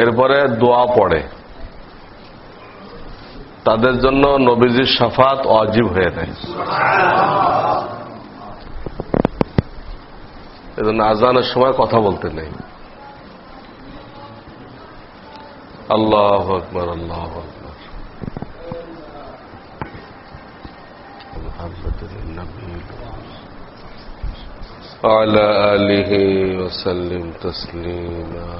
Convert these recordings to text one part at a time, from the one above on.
এরপরে দোয়া পড়ে, তাদের জন্য নবীজির শাফাত ওয়াজিব হয়ে যায়। এজন্য আজানের সময় কথা বলতে নেই। আল্লাহু আকবার, আল্লাহু আকবার। মুহাম্মাদুর নবী وعلى آله وسلم تسليما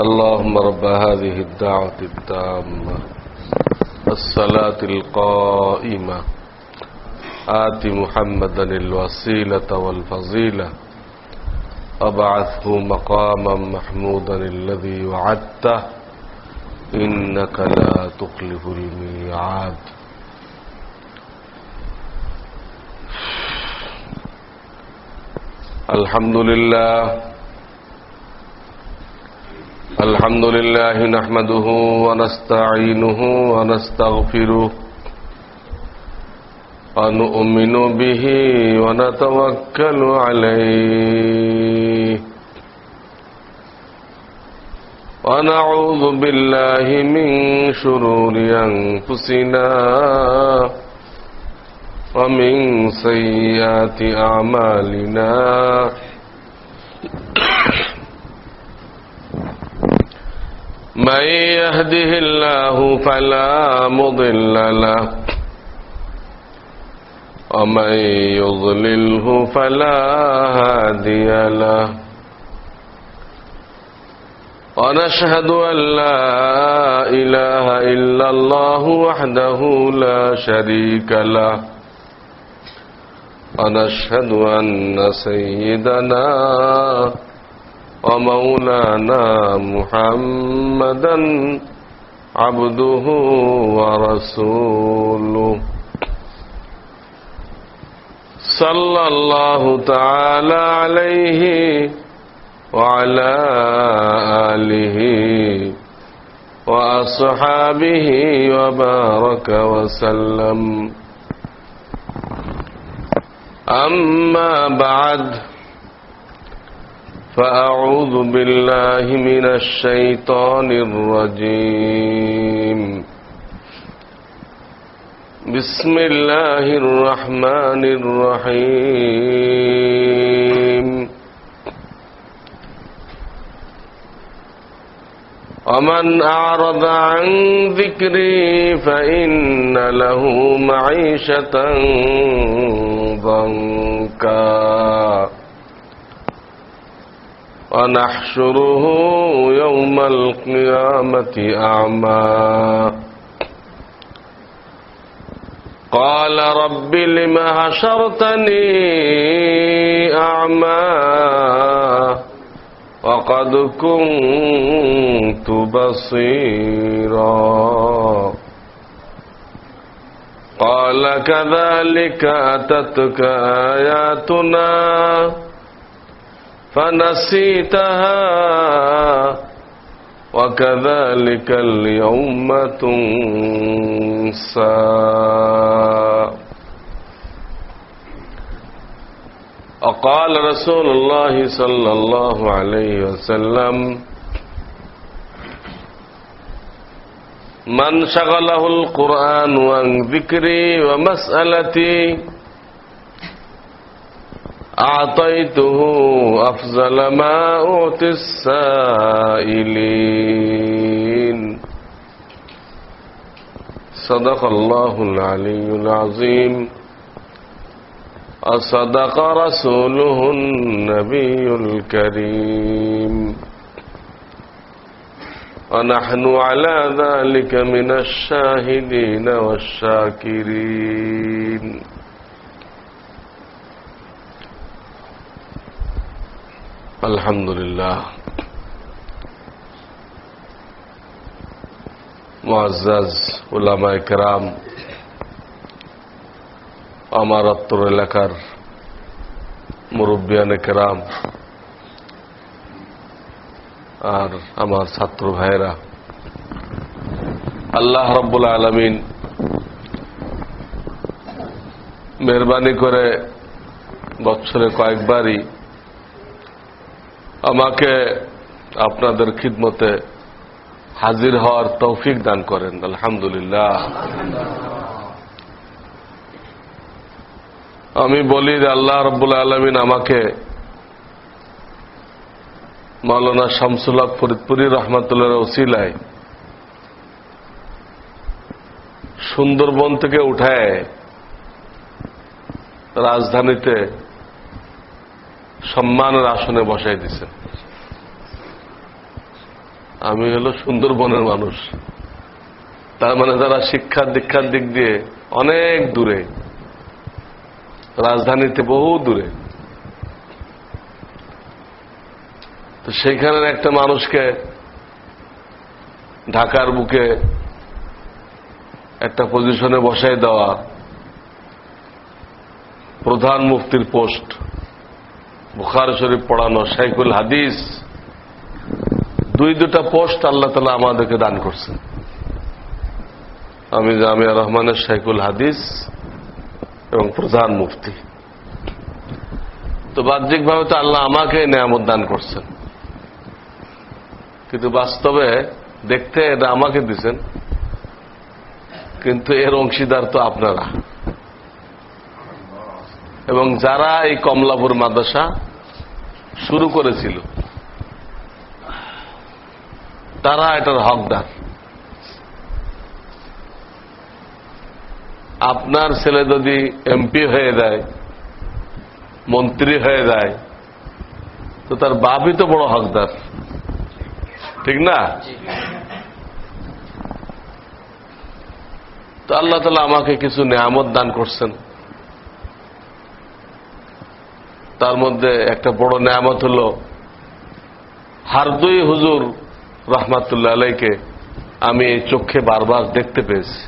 اللهم رب هذه الدعوة التامة الصلاة القائمة آت محمدا الوسيلة والفضيلة وابعثه مقاما محمودا الذي وعدته إنك لا تخلف الميعاد. الحمد لله نحمده ونستعينه ونستغفره ونؤمن به ونتوكل عليه ونعوذ بالله من شرور أنفسنا ومن سيئات أعمالنا من يهده الله فلا مضل له ومن يضلله فلا هادي له ونشهد أن لا إله إلا الله وحده لا شريك له ونشهد أن سيدنا ومولانا محمدا عبده ورسوله صلى الله تعالى عليه وعلى آله وأصحابه وبارك وسلم. أما بعد فأعوذ بالله من الشيطان الرجيم. بسم الله الرحمن الرحيم. ومن أعرض عن ذكري فإن له معيشة ضنكا ونحشره يوم القيامة أعمى قال رب لم حشرتني أعمى وقد كنت بصيرا قال كذلك أتتك آياتنا فنسيتها وكذلك اليوم تنسى. وقال رسول الله صلى الله عليه وسلم من شغله القرآن عن ذكري ومسألتي أعطيته أفضل ما أعطي السائلين. صدق الله العلي العظيم وصدق رسوله النبي الكريم ونحن على ذلك من الشاهدين والشاكرين. আলহামদুলিল্লাহ। মুআজ্জাজ উলামায়ে কেরাম, আমার অত্তর এলাকার মুরব্বিয়ানে কেরাম আর আমার ছাত্র ভাইয়েরা, আল্লাহ রাব্বুল আলামিন মেহরবানি করে বছরে কয়েকবারই আমাকে আপনাদের খিদমতে হাজির হওয়ার তৌফিক দান করেন। আলহামদুলিল্লাহ। আমি বলি যে আল্লাহ রাব্বুল আলামিন আমাকে মাওলানা শামসুল হক ফরিদপুরি রহমাতুল্লাহর ওসিলায় সুন্দরবন থেকে উঠায় রাজধানীতে সম্মানের আসনে বসাই দিছেন। আমি হলো সুন্দরবনের মানুষ, তার মানে যারা শিক্ষা দীক্ষার দিক দিয়ে অনেক দূরে, রাজধানীতে বহু দূরে, তো সেইখানের একটা মানুষকে ঢাকার বুকে একটা পজিশনে বসাই দেওয়া, প্রধান মুফতির পোস্ট, বুখারী শরীফ পড়ানো, শাইখুল হাদিস, দুটা পোস্ট আল্লাহ তাআলা আমাদেরকে দান করছেন। আমি জামিয়া রহমানের শাইখুল হাদিস এবং প্রধান মুফতি। তো বাহ্যিকভাবে তো আল্লাহ আমাকে নেয়ামত দান করছেন, কিন্তু বাস্তবে দেখতে এটা আমাকে দিছেন, কিন্তু এর অংশীদার তো আপনারা এবং যারা এই কমলাপুর মাদ্রাসা শুরু করেছিল তারা এটার হকদার। আপনার ছেলে যদি এমপি হয়ে যায়, মন্ত্রী হয়ে যায়, তো তার বাপই তো বড় হকদার, ঠিক না? তো আল্লাহ তাআলা আমাকে কিছু নেয়ামত দান করছেন। তার মধ্যে একটা বড় নেয়ামত হল হারদুই হুজুর রহমাতুল্লাহ আলাইকে আমি এই চোখে বারবার দেখতে পেয়েছি।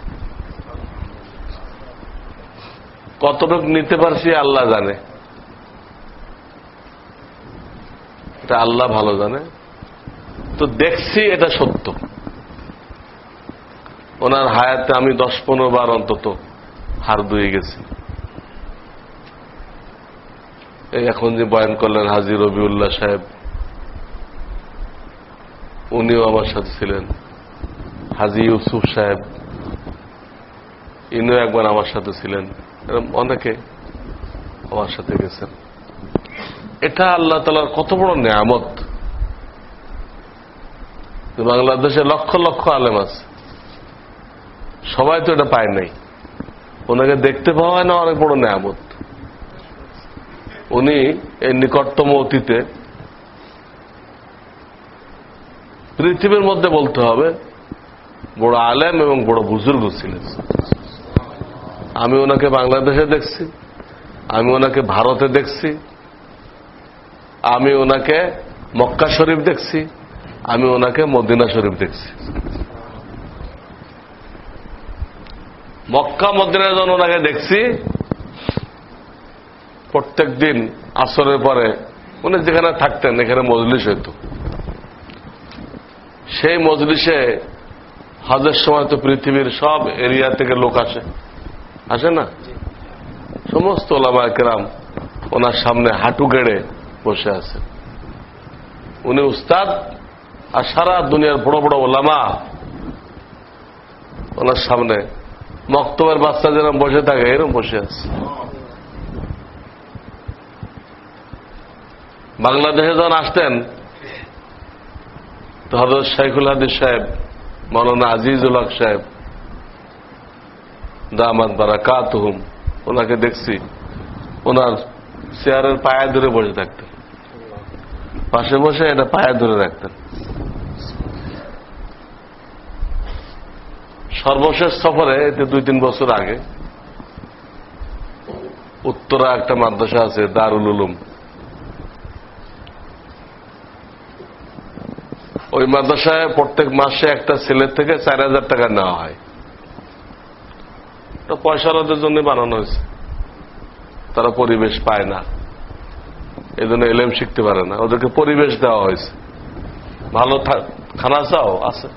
কতটুকু নিতে পারছি আল্লাহ জানে, এটা আল্লাহ ভালো জানে। তো দেখছি এটা সত্য। ওনার হায়াতে আমি 10-15 বার অন্তত হার ধুয়ে গেছি। এই এখন যে বয়ান করলেন হাজী রবিউল্লাহ সাহেব, উনিও আমার সাথে ছিলেন। হাজী ইউসুফ সাহেব, ইনিও একবার আমার সাথে ছিলেন। এরকম অনেকে আমার সাথে গেছেন। এটা আল্লাহ তাআলার কত বড় নেয়ামত। বাংলাদেশে লক্ষ লক্ষ আলেম আছে, সবাই তো এটা পায় নাই। ওনাকে দেখতে পাওয়া না অনেক বড় নেয়ামত। উনি এই নিকটতম অতীতে পৃথিবীর মধ্যে বলতে হবে বড় আলেম এবং বড় বুজুর্গ ছিলেন। আমি ওনাকে বাংলাদেশে দেখছি, আমি ওনাকে ভারতে দেখছি, আমি ওনাকে মক্কা শরীফ দেখছি, আমি ওনাকে মদিনা শরীফ দেখছি। মক্কা মদিনায় যখন ওনাকে দেখছি, প্রত্যেক দিন আসরের পরে উনি যেখানে থাকতেন এখানে মজলিস হইত। সেই মজলিসে হজের সময় তো পৃথিবীর সব এরিয়া থেকে লোক আসে, আসে না? সমস্ত ওলামায়ে কেরাম ওনার সামনে হাঁটু গেড়ে বসে আছে। উনি উস্তাদ, আর সারা দুনিয়ার বড় বড় ওলামা ওনার সামনে মক্তবের বাচ্চা যেরকম বসে থাকে এরকম বসে আছে। বাংলাদেশে যখন আসতেন তো হযরত শাইখুল হাদিস সাহেব, মাওলানা আজিজুল হক সাহেব দামাত বারাকাতুহুম, ওনাকে দেখছি ওনার চেয়ারের পায়ে ধরে বসে থাকতেন, পাশে বসে এটা পায়ে ধরে রাখতেন। সর্বশেষ সফরে এতে 2-3 বছর আগে উত্তরা একটা মাদ্রাসা আছে দারুল উলুম, ওই মাদ্রাসায় প্রত্যেক মাসে একটা ছেলের থেকে 4000 টাকা নেওয়া হয়। তো পয়সার ওদের জন্য বানানো হয়েছে। তারা পরিবেশ পায় না, এই জন্য এলেম শিখতে পারে না, ওদেরকে পরিবেশ দেওয়া হয়েছে। ভালো খানা চাও আছে,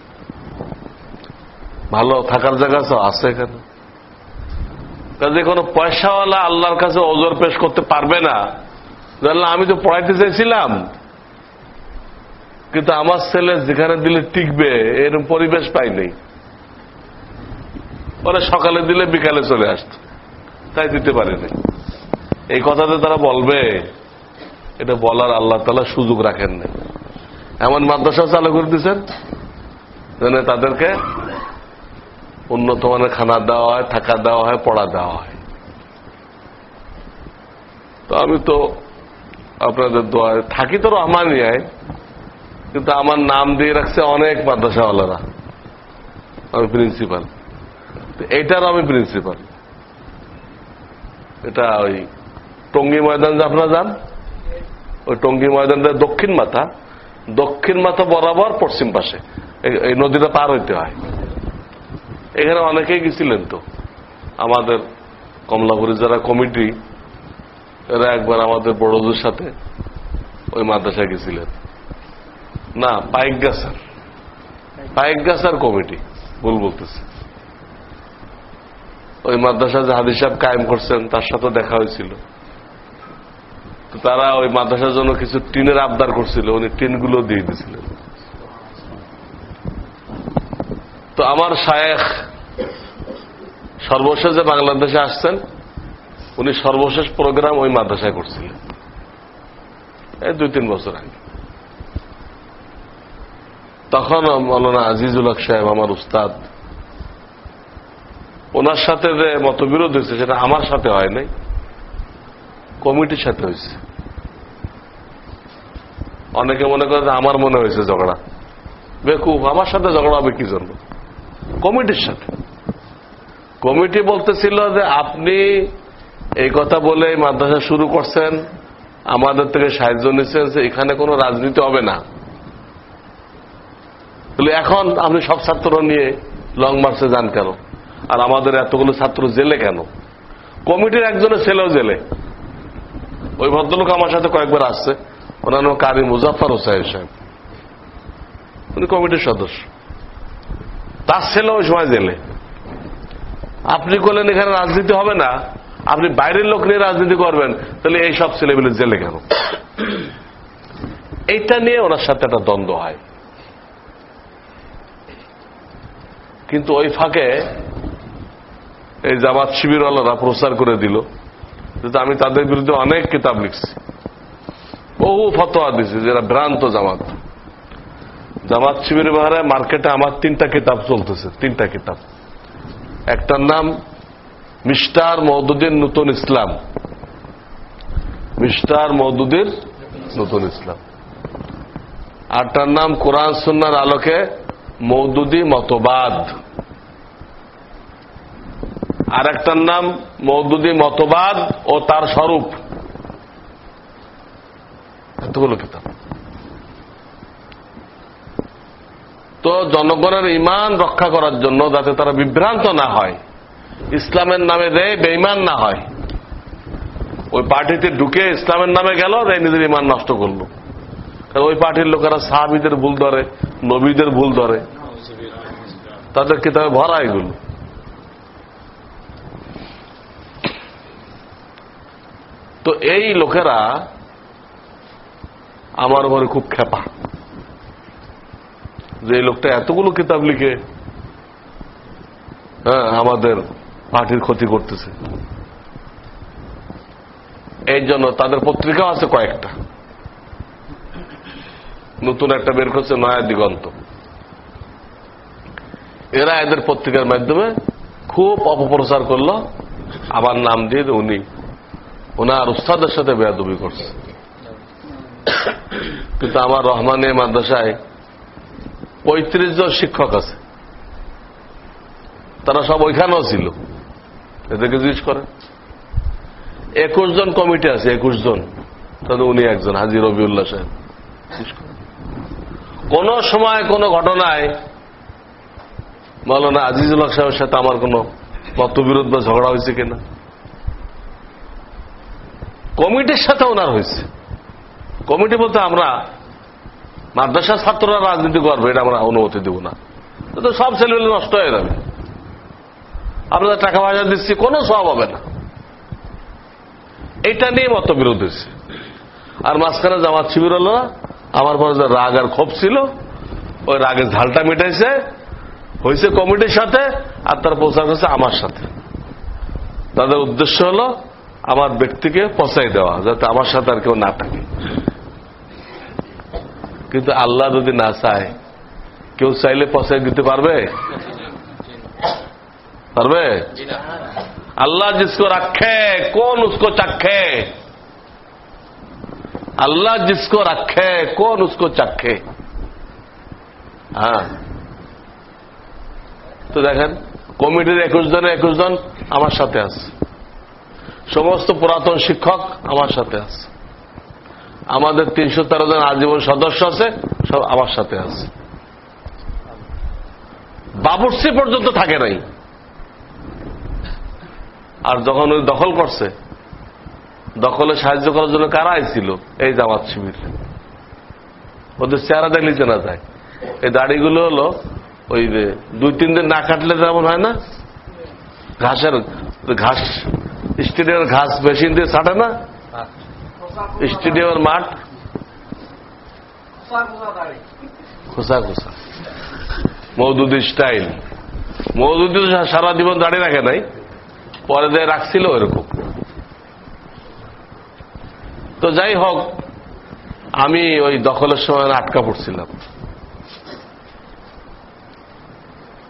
ভালো থাকার জায়গা চাও আছে এখানে। কাজে কোনো পয়সাওয়ালা আল্লাহর কাছে ওজর পেশ করতে পারবে না। আমি তো পড়াইতে চাইছিলাম, কিন্তু আমার ছেলে যেখানে দিলে টিকবে এরকম পরিবেশ পাই নেই। ওরা সকালে দিলে বিকালে চলে আসত, তাই দিতে পারেনি। এই কথাতে তারা বলবে, এটা বলার আল্লাহ তাআলা সুযোগ রাখেন না। এমন মাদ্রাসা চালু করে দিচ্ছেন যেন তাদেরকে উন্নত মানের খানা দেওয়া হয়, থাকা দেওয়া হয়, পড়া দেওয়া হয়। তো আমি তো আপনাদের দোয়ায় থাকি তো রহমানিয়ায়, কিন্তু আমার নাম দিয়ে রাখছে অনেক মাদ্রাসাওয়ালারা, আমি প্রিন্সিপাল। এইটার আমি প্রিন্সিপাল। এটা ওই টঙ্গী ময়দান যে আপনারা যান, ওই টঙ্গী ময়দানটা দক্ষিণ মাথা বরাবর পশ্চিম পাশে এই নদীটা পার হইতে হয়। এখানে অনেকেই গেছিলেন তো, আমাদের কমলাপুরের যারা কমিটি, এরা একবার আমাদের বড়দের সাথে ওই মাদ্রাসায় গেছিলেন। না, পাইকগাছার কমিটি, ভুল বলতেছে। ওই মাদ্রাসা যে হাদিস সাহেব কায়েম করছেন তার সাথে দেখা হয়েছিল। তো তারা ওই মাদ্রাসার জন্য কিছু টিনের আবদার করছিল, উনি টিনগুলো দিয়ে দিয়েছিলেন। তো আমার শায়েখ সর্বশেষ যে বাংলাদেশে আসছেন, উনি সর্বশেষ প্রোগ্রাম ওই মাদ্রাসায় করছিলেন এই 2-3 বছর আগে। তখন মৌলানা আজিজুল হক সাহেব আমার উস্তাদ, ওনার সাথে যে মতবিরোধ হয়েছে সেটা আমার সাথে হয় নাই, কমিটির সাথে হয়েছে। অনেকে মনে করে আমার মনে হয়েছে ঝগড়া। বেকুব, আমার সাথে ঝগড়া হবে কি জন্য? কমিটির সাথে। কমিটি বলতেছিল যে আপনি এই কথা বলে মাদ্রাসা শুরু করছেন, আমাদের থেকে সাহায্য নিচ্ছেন, যে এখানে কোনো রাজনীতি হবে না, তাহলে এখন আপনি সব ছাত্র নিয়ে লং মার্চে যান কেন? আর আমাদের এতগুলো ছাত্র জেলে কেন? কমিটির একজনের ছেলেও জেলে। ওই ভদ্রলোক আমার সাথে কয়েকবার আসছে, ওনার নাম কারি মুজাফফর হোসাইন সাহেব, উনি কমিটির সদস্য, তার ছেলে ওই সময় জেলে। আপনি বললেন এখানে রাজনীতি হবে না, আপনি বাইরের লোক নিয়ে রাজনীতি করবেন, তাহলে এই সব ছেলেগুলো জেলে কেন? এইটা নিয়ে ওনার সাথে একটা দ্বন্দ্ব হয়। কিন্তু ওই ফাঁকে এই জামাত শিবিরওয়ালারা প্রচার করে দিল যে আমি তাদের বিরুদ্ধে অনেক কিতাব লিখছি, বহু ফতোয়া দিছি, যেটা ভ্রান্ত জামাত শিবিরের ব্যাপারে মার্কেটে আমার 3টা কিতাব চলতেছে, 3টা কিতাব। একটার নাম মিস্টার মওদুদীর নতুন ইসলাম, আরটার নাম কোরআন সুন্নাহর আলোকে মওদুদী মতবাদ, আর একটার নাম মওদুদী মতবাদ ও তার স্বরূপ। এতগুলো কিতাব। তো জনগণের ঈমান রক্ষা করার জন্য, যাতে তারা বিভ্রান্ত না হয়, ইসলামের নামে বেঈমান না হয়, ওই পার্টিতে ঢুকে ইসলামের নামে গেল, নিজের ঈমান নষ্ট করলো। কারণ ওই পার্টির লোকেরা সাহাবীদের ভুল ধরে, নবীদের ভুল ধরে, তাদের কিতাবে ভরা এগুলো। তো এই লোকেরা আমার উপরে খুব খেপা, যে এই লোকটা এতগুলো কিতাব লিখে আমাদের পার্টির ক্ষতি করতেছে। এই জন্য তাদের পত্রিকাও আছে কয়েকটা, নতুন একটা বের করছে নয়া দিগন্ত। এরা এদের পত্রিকার মাধ্যমে খুব অপপ্রচার করলো, আবার নাম দিয়ে উনি ওনার উস্তাদের সাথে বেয়াদবি করছে। কিন্তু আমার রহমানিয়া মাদ্রাসায় 35 জন শিক্ষক আছে, তারা সব ওইখানেও ছিল, এদেরকে জিজ্ঞেস করে। 21 জন কমিটি আছে, 21 জন, তাদের উনি একজন, হাজী রবিউল্লাহ সাহেব। কোন সময় কোন ঘটনায় মাওলানা আজিজুল হক সাহেবের সাথে আমার কোন মতবিরোধ বা ঝগড়া হয়েছে কিনা? কমিটির সাথে ওনার হয়েছে। কমিটি বলতে আমরা মাদ্রাসার ছাত্ররা রাজনীতি করবে, এটা আমরা অনুমতি দেব না, তো সব ছেলেমেলে নষ্ট হয়ে যাবে, আপনাদের টাকা পয়সা দিচ্ছি, কোনো সব হবে না। এটা নিয়ে মতবিরোধ হয়েছে। আর মাঝখানে জামাত শিবিরওয়ালারা আমার পরে যে রাগ আর ক্ষোভ ছিল, ওই রাগের ঝালটা মিটাইছে, হয়েছে কমিটির সাথে, আর তার প্রচার করছে আমার সাথে। তাদের উদ্দেশ্য হলো আমার ব্যক্তিকে পচাই দেওয়া, যাতে আমার সাথে আর কেউ না থাকে। কিন্তু আল্লাহ যদি না চায়, কেউ চাইলে পচাই দিতে পারবে? পারবে? अल्लाह जिसको रखे कौन उसको चखे, अल्लाह जिसको रखे कौन उसको चखे। হ্যাঁ, তো দেখেন কমিটির 21 জনে 21 জন আমার সাথে আছে, সমস্ত পুরাতন শিক্ষক আমার সাথে আছে, আমাদের 313 জন আজীবন সদস্য আছে, সব আমার সাথে আছে। বাবুর্চি পর্যন্ত থাকে নাই। আর যখন ওই দখল করছে, দখলে সাহায্য করার জন্য কারা আইছিল? এই জামাত শিবির। ওদের চেহারা দেখলে চেনা যায়। এই দাড়িগুলো হলো ওই 2-3 দিন না কাটলে যেমন হয় না, ঘাসের ঘাস, স্টেডিয়ামের ঘাস মেশিন দিয়ে ছাটে না, স্টেডিয়ামের মাঠ খোসা খোসা, মওদুদি স্টাইল। মওদুদি সারা জীবন দাঁড়িয়ে রাখে নাই, পরে দিয়ে রাখছিল এরকম। তো যাই হোক, আমি ওই দখলের সময় আটকা পড়ছিলাম।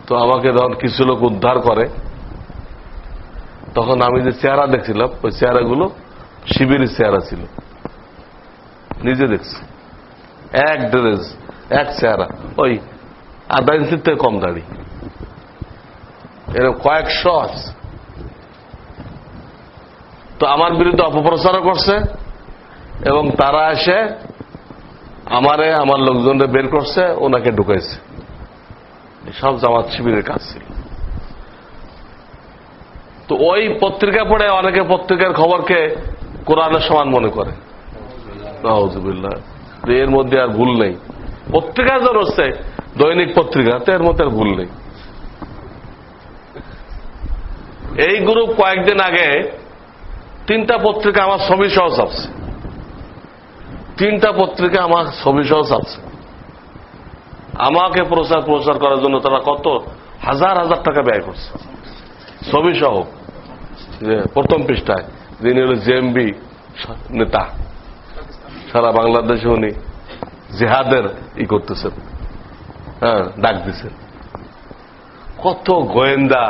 তো আমাকে যখন কিছু লোক উদ্ধার করে, তখন আমি যে চেহারা দেখছিলাম, ওই চেহারাগুলো শিবিরের চেহারা ছিল। নিজে দেখছি, এক ড্রেস, এক চেহারা, ওই আধা ইঞ্চির থেকে কম দাড়ি, এরকম কয়েকশো আছে। তো আমার বিরুদ্ধে অপপ্রচারও করছে, এবং তারা এসে আমারে, আমার লোকজনকে বের করছে, ওনাকে ঢুকাইছে। সব জামাত শিবিরের কাজ ছিল। তো ওই পত্রিকা পড়ে অনেকে পত্রিকার খবরকে কোরআনের সমান মনে করে। নাউযুবিল্লাহ, এর মধ্যে আর ভুল নেই। পত্রিকা যখন হচ্ছে দৈনিক পত্রিকা, তো এর মধ্যে আর ভুল নেই। এই গ্রুপ কয়েকদিন আগে 3টা পত্রিকা আমার ছবি সহ ছাপছে, 3টা পত্রিকা আমার ছবি সহ ছাপছে। আমাকে প্রচার করার জন্য তারা কত হাজার হাজার টাকা ব্যয় করছে, ছবি সহ। যে প্রথম পৃষ্ঠায় যিনি হল জেএমবি নেতা, সারা বাংলাদেশে উনি জিহাদের করতেছেন, হ্যাঁ, ডাক দিচ্ছেন। কত গোয়েন্দা,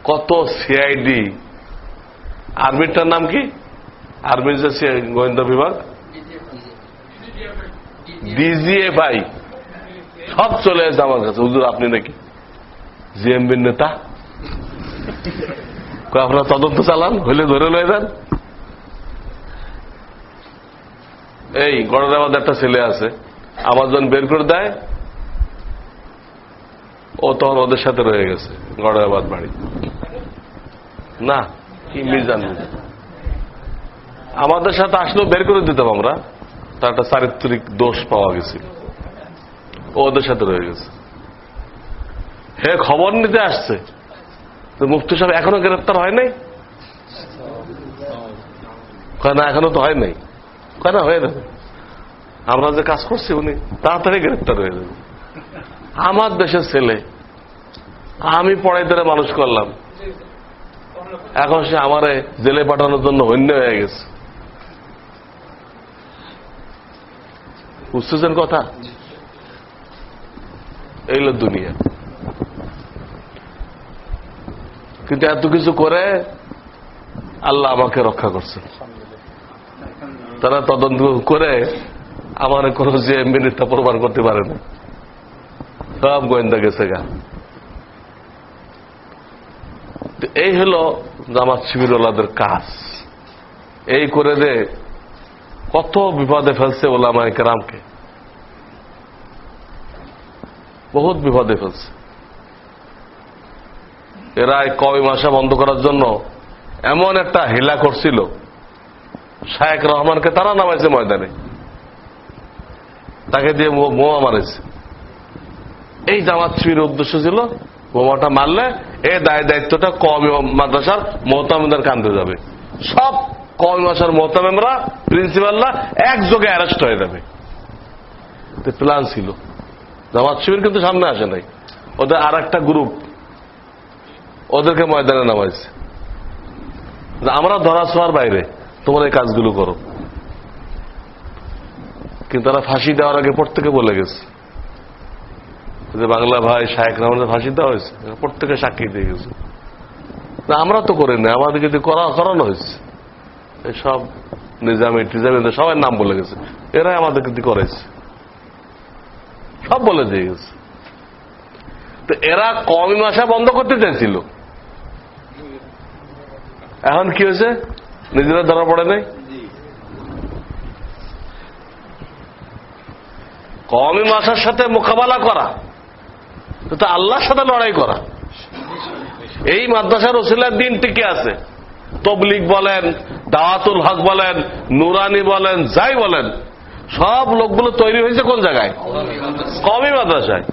কত সিআইডি, আর্মিটার নাম কি? আর্মির যে গোয়েন্দা বিভাগ, ডিজিএফআই, সব চলে আসে আমার কাছে। হুজুর আপনি নাকি জিএমবির নেতা, আপনারা তদন্ত চালান, হইলে ধরে লয়ে যান। এই গড়াবাদ একটা ছেলে আছে, আমার যখন বের করে দেয়, ও তখন ওদের সাথে রয়ে গেছে। গড়াবাদ বাড়ি না, কি মিজান, আমাদের সাথে আসলেও বের করে দিতাম আমরা, তার একটা চারিত্রিক দোষ পাওয়া গেছিল, ওদের সাথে রয়ে গেছে। হে খবর নিতে আসছে, তো মুফতি সাহেব এখনো গ্রেফতার হয় নাই? না, এখনো তো হয় নাই। কেন হয়ে যাবে, আমরা যে কাজ করছি উনি তাড়াতাড়ি গ্রেফতার হয়ে যাবে। আমার দেশের ছেলে, আমি পড়াই ধরে মানুষ করলাম, এখন সে আমারে জেলে পাঠানোর জন্য হন্য হয়ে গেছে। বুঝতেছেন কথা? এই হলো দুনিয়া। কিন্তু এত কিছু করে আল্লাহ আমাকে রক্ষা করছেন। তারা তদন্ত করে আমার কোনো যে মিনিটটা প্রমাণ করতে পারে না, সব গোয়েন্দা গেছে গা। এই হলো জামাত শিবিরওয়ালাদের কাজ। এই করে দে কত বিপদে ফেলছে ওলামায়ে কেরামকে, বহুত বিপদে ফেলছে। এরা কওমি ভাষা বন্ধ করার জন্য এমন একটা হিলা করছিল, শায়েখ রহমানকে তারা নামাইছে ময়দানে, তাকে দিয়ে বোমা মারেছে। এই জামাত শিবিরের উদ্দেশ্য ছিল বোমাটা মারলে এই দায়িত্বটা কওমি মাদ্রাসার মোহতামিমদের কাঁধে যাবে। সব কওমি মাদ্রাসার মোহতামিমরা, প্রিন্সিপালরা একযোগে অ্যারেস্ট হয়ে যাবে। প্ল্যান ছিল। জামাত শিবির কিন্তু সামনে আসে নাই, ওদের আর একটা গ্রুপ ওদেরকে ময়দানে নামাইছে, আমরা ধরা ছোঁয়ার বাইরে, তোমরা এই কাজগুলো করো। কিন্তু তারা ফাঁসি দেওয়ার আগে প্রত্যেকে বলে গেছে যে বাংলা ভাই শায়েখ রহমানের ফাঁসি দেওয়া হয়েছে, প্রত্যেকে সাক্ষী দিয়ে গেছে, আমরা তো করিনি, আমাদেরকে করানো হয়েছে। সব নিজামী টিজামী সবাই নাম বলে গেছে, এরাই আমাদেরকে দিয়ে করেছে, সব বলে দিয়ে গেছে। তো এরা কওমি ভাষা বন্ধ করতে চাইছিল, এখন কি হয়েছে? নিজেরা ধরা পড়ে নাই। কওমি ভাষার সাথে মোকাবেলা করা তো আল্লাহর সাথে লড়াই করা। এই মাদ্রাসার ওসিলার দিন টিকে আছে। তবলিগ বলেন, দাওয়াতুল হক বলেন, নুরানি বলেন, যাই বলেন, সব লোকগুলো তৈরি হয়েছে কোন জায়গায়? কওমি মাদ্রাসায়।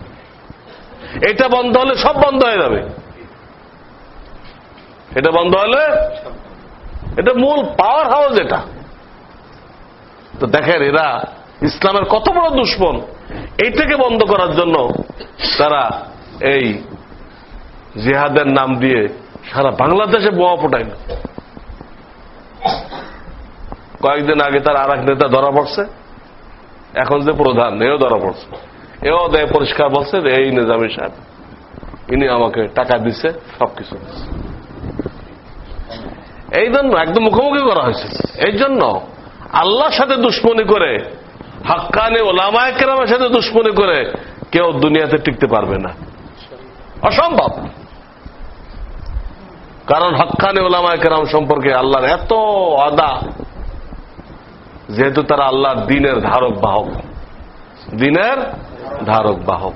এটা বন্ধ হলে সব বন্ধ হয়ে যাবে। এটা বন্ধ হলে, এটা মূল পাওয়ার হাউস এটা। তো দেখেন এরা ইসলামের কত বড় দুশমন। এইটাকে বন্ধ করার জন্য তারা এই জিহাদের নাম দিয়ে সারা বাংলাদেশে বোমা ফোটাইল। কয়েকদিন আগে তার আর এক নেতা ধরা পড়ছে, এখন যে প্রধান এও ধরা পড়ছে, এও দেয় পরিষ্কার বলছে যে এই নিজামী সাহেব, ইনি আমাকে টাকা দিচ্ছে, সবকিছু দিচ্ছে। এই জন্য একদম মুখোমুখি করা হয়েছে। এই জন্য আল্লাহর সাথে দুশ্মনী করে, হাক্কানি ওলামায়ে কেরামের সাথে দুশ্মনী করে কেউ দুনিয়াতে টিকতে পারবে না, অসম্ভব। কারণ হাক্কানি ওলামায়ে কেরাম সম্পর্কে আল্লাহর এত আদা, যেহেতু তারা আল্লাহর দ্বীনের ধারক বাহক, দ্বীনের ধারক বাহক।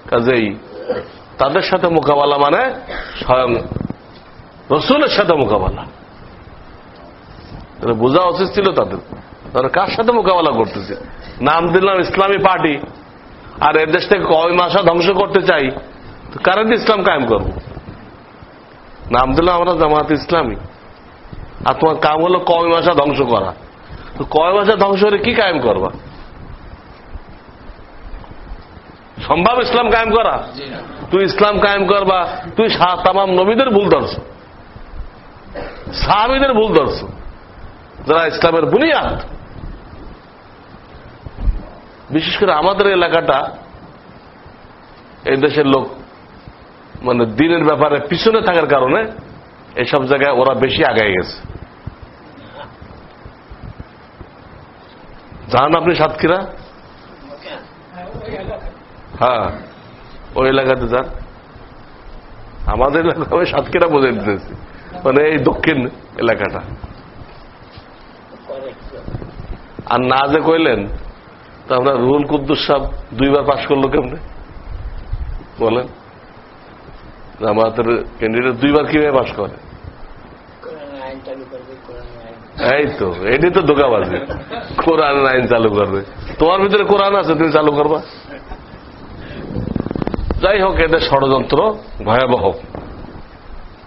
কাজেই তাদের সাথে মোকাবেলা মানে স্বয়ং রসুলের সাথে মোকাবেলা। বোঝা উচিত ছিল তাদের, তারা কার সাথে মোকাবেলা করতেছে। নাম দিলাম ইসলামী পার্টি, আর এর দেশ থেকে কওমি ভাষা ধ্বংস করতে চাই, তো কারেন্ট ইসলাম কায়েম করবো। নাম দিলাম আমরা জামাত ইসলামী, আর তোমার কাম হলো কওমি ভাষা ধ্বংস করা। তো কওমি ভাষা ধ্বংস করে কি কায়েম করবা? সম্ভব ইসলাম কায়েম করা? তুই ইসলাম কায়েম করবা, তুই তামাম নবীদের ভুল ধরছ, সাহাবীদের ভুল ধরছ, যারা ইসলামের বুনিয়াদ। বিশেষ করে আমাদের এলাকাটা, এই দেশের লোক মানে দ্বীনের ব্যাপারে পিছনে থাকার কারণে এইসব জায়গায় ওরা বেশি আগায় গেছে। জানেন আপনি সাতক্ষীরা? হ্যাঁ, ওই এলাকাতে যান। আমাদের এলাকা আমি সাতক্ষীরা বোঝাই দিতেছি, মানে এই দক্ষিণ এলাকাটা। আর না যে কইলেন, তো আমরা রুহুল কুদ্দুস সাহেব 2 বার পাশ করলো কেমনে বলেন? আমাদের ক্যান্ডিডেট 2 বার কিভাবে পাশ করে? এই তো, এটি তো ধোঁকাবাজি। কোরআন আইন চালু করবে, তোমার ভিতরে কোরআন আছে, তুমি চালু করবা। যাই হোক, এদের ষড়যন্ত্র ভয়াবহ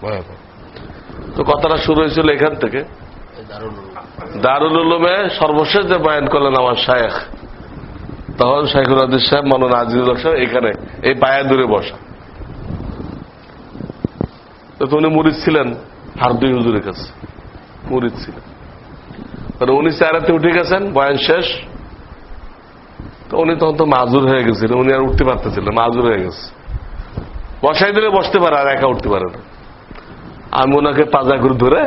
ভয়াবহ। তো কথাটা শুরু হয়েছিল এখান থেকে। দারুল উলুমে সর্বশেষ যে বয়ান করলেন আমার শায়েখ, তখন শাইখুল হাদিস সাহেব মাওলানা আজিজুল হক সাহেব এখানে এই পায়া দূরে বসা। তো উনি মুরিদ ছিলেন হারদুই হুজুরের কাছে, মুরিদ ছিলেন। উনি চেয়ারাতে উঠে গেছেন, বয়ান শেষ। তো উনি তখন তো মাজুর হয়ে গেছিলেন, উনি আর উঠতে পারতেছিলেন, মাজুর হয়ে গেছে। বসাই দিলে বসতে পারে, আর একা উঠতে পারে না। আমি ওনাকে পাজা করে ধরে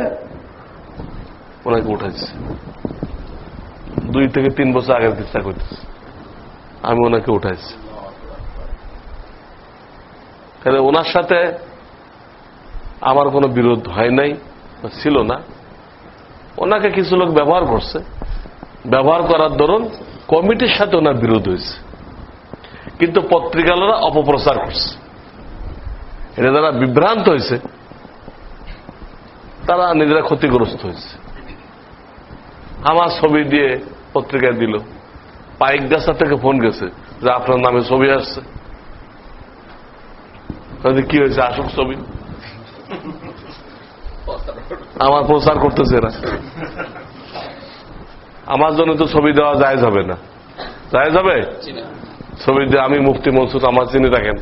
ওনাকে উঠাইছি। 2 থেকে 3 বছর আগের চেষ্টা করতেছি, আমি ওনাকে উঠাইছি। তাহলে ওনার সাথে আমার কোনো বিরোধ হয় নাই, ছিল না। ওনাকে কিছু লোক ব্যবহার করছে, ব্যবহার করার দরুন কমিটির সাথে ওনার বিরোধ হয়েছে। কিন্তু পত্রিকালয়রা অপপ্রচার করছে, এটা যারা বিভ্রান্ত হয়েছে তারা নিজেরা ক্ষতিগ্রস্ত হয়েছে। আমার ছবি দিয়ে পত্রিকায় দিল, পাইকগাছা থেকে ফোন গেছে যে আপনার নামে ছবি আসছে। কি হয়েছে? আসুক ছবি, আমার প্রচার করতেছে না। আমার জন্য তো ছবি দেওয়া জায়েজ হবে না, জায়েজ হবে? ছবি দিয়ে আমি মুফতি মনসুর আমার চিনি রাখেন,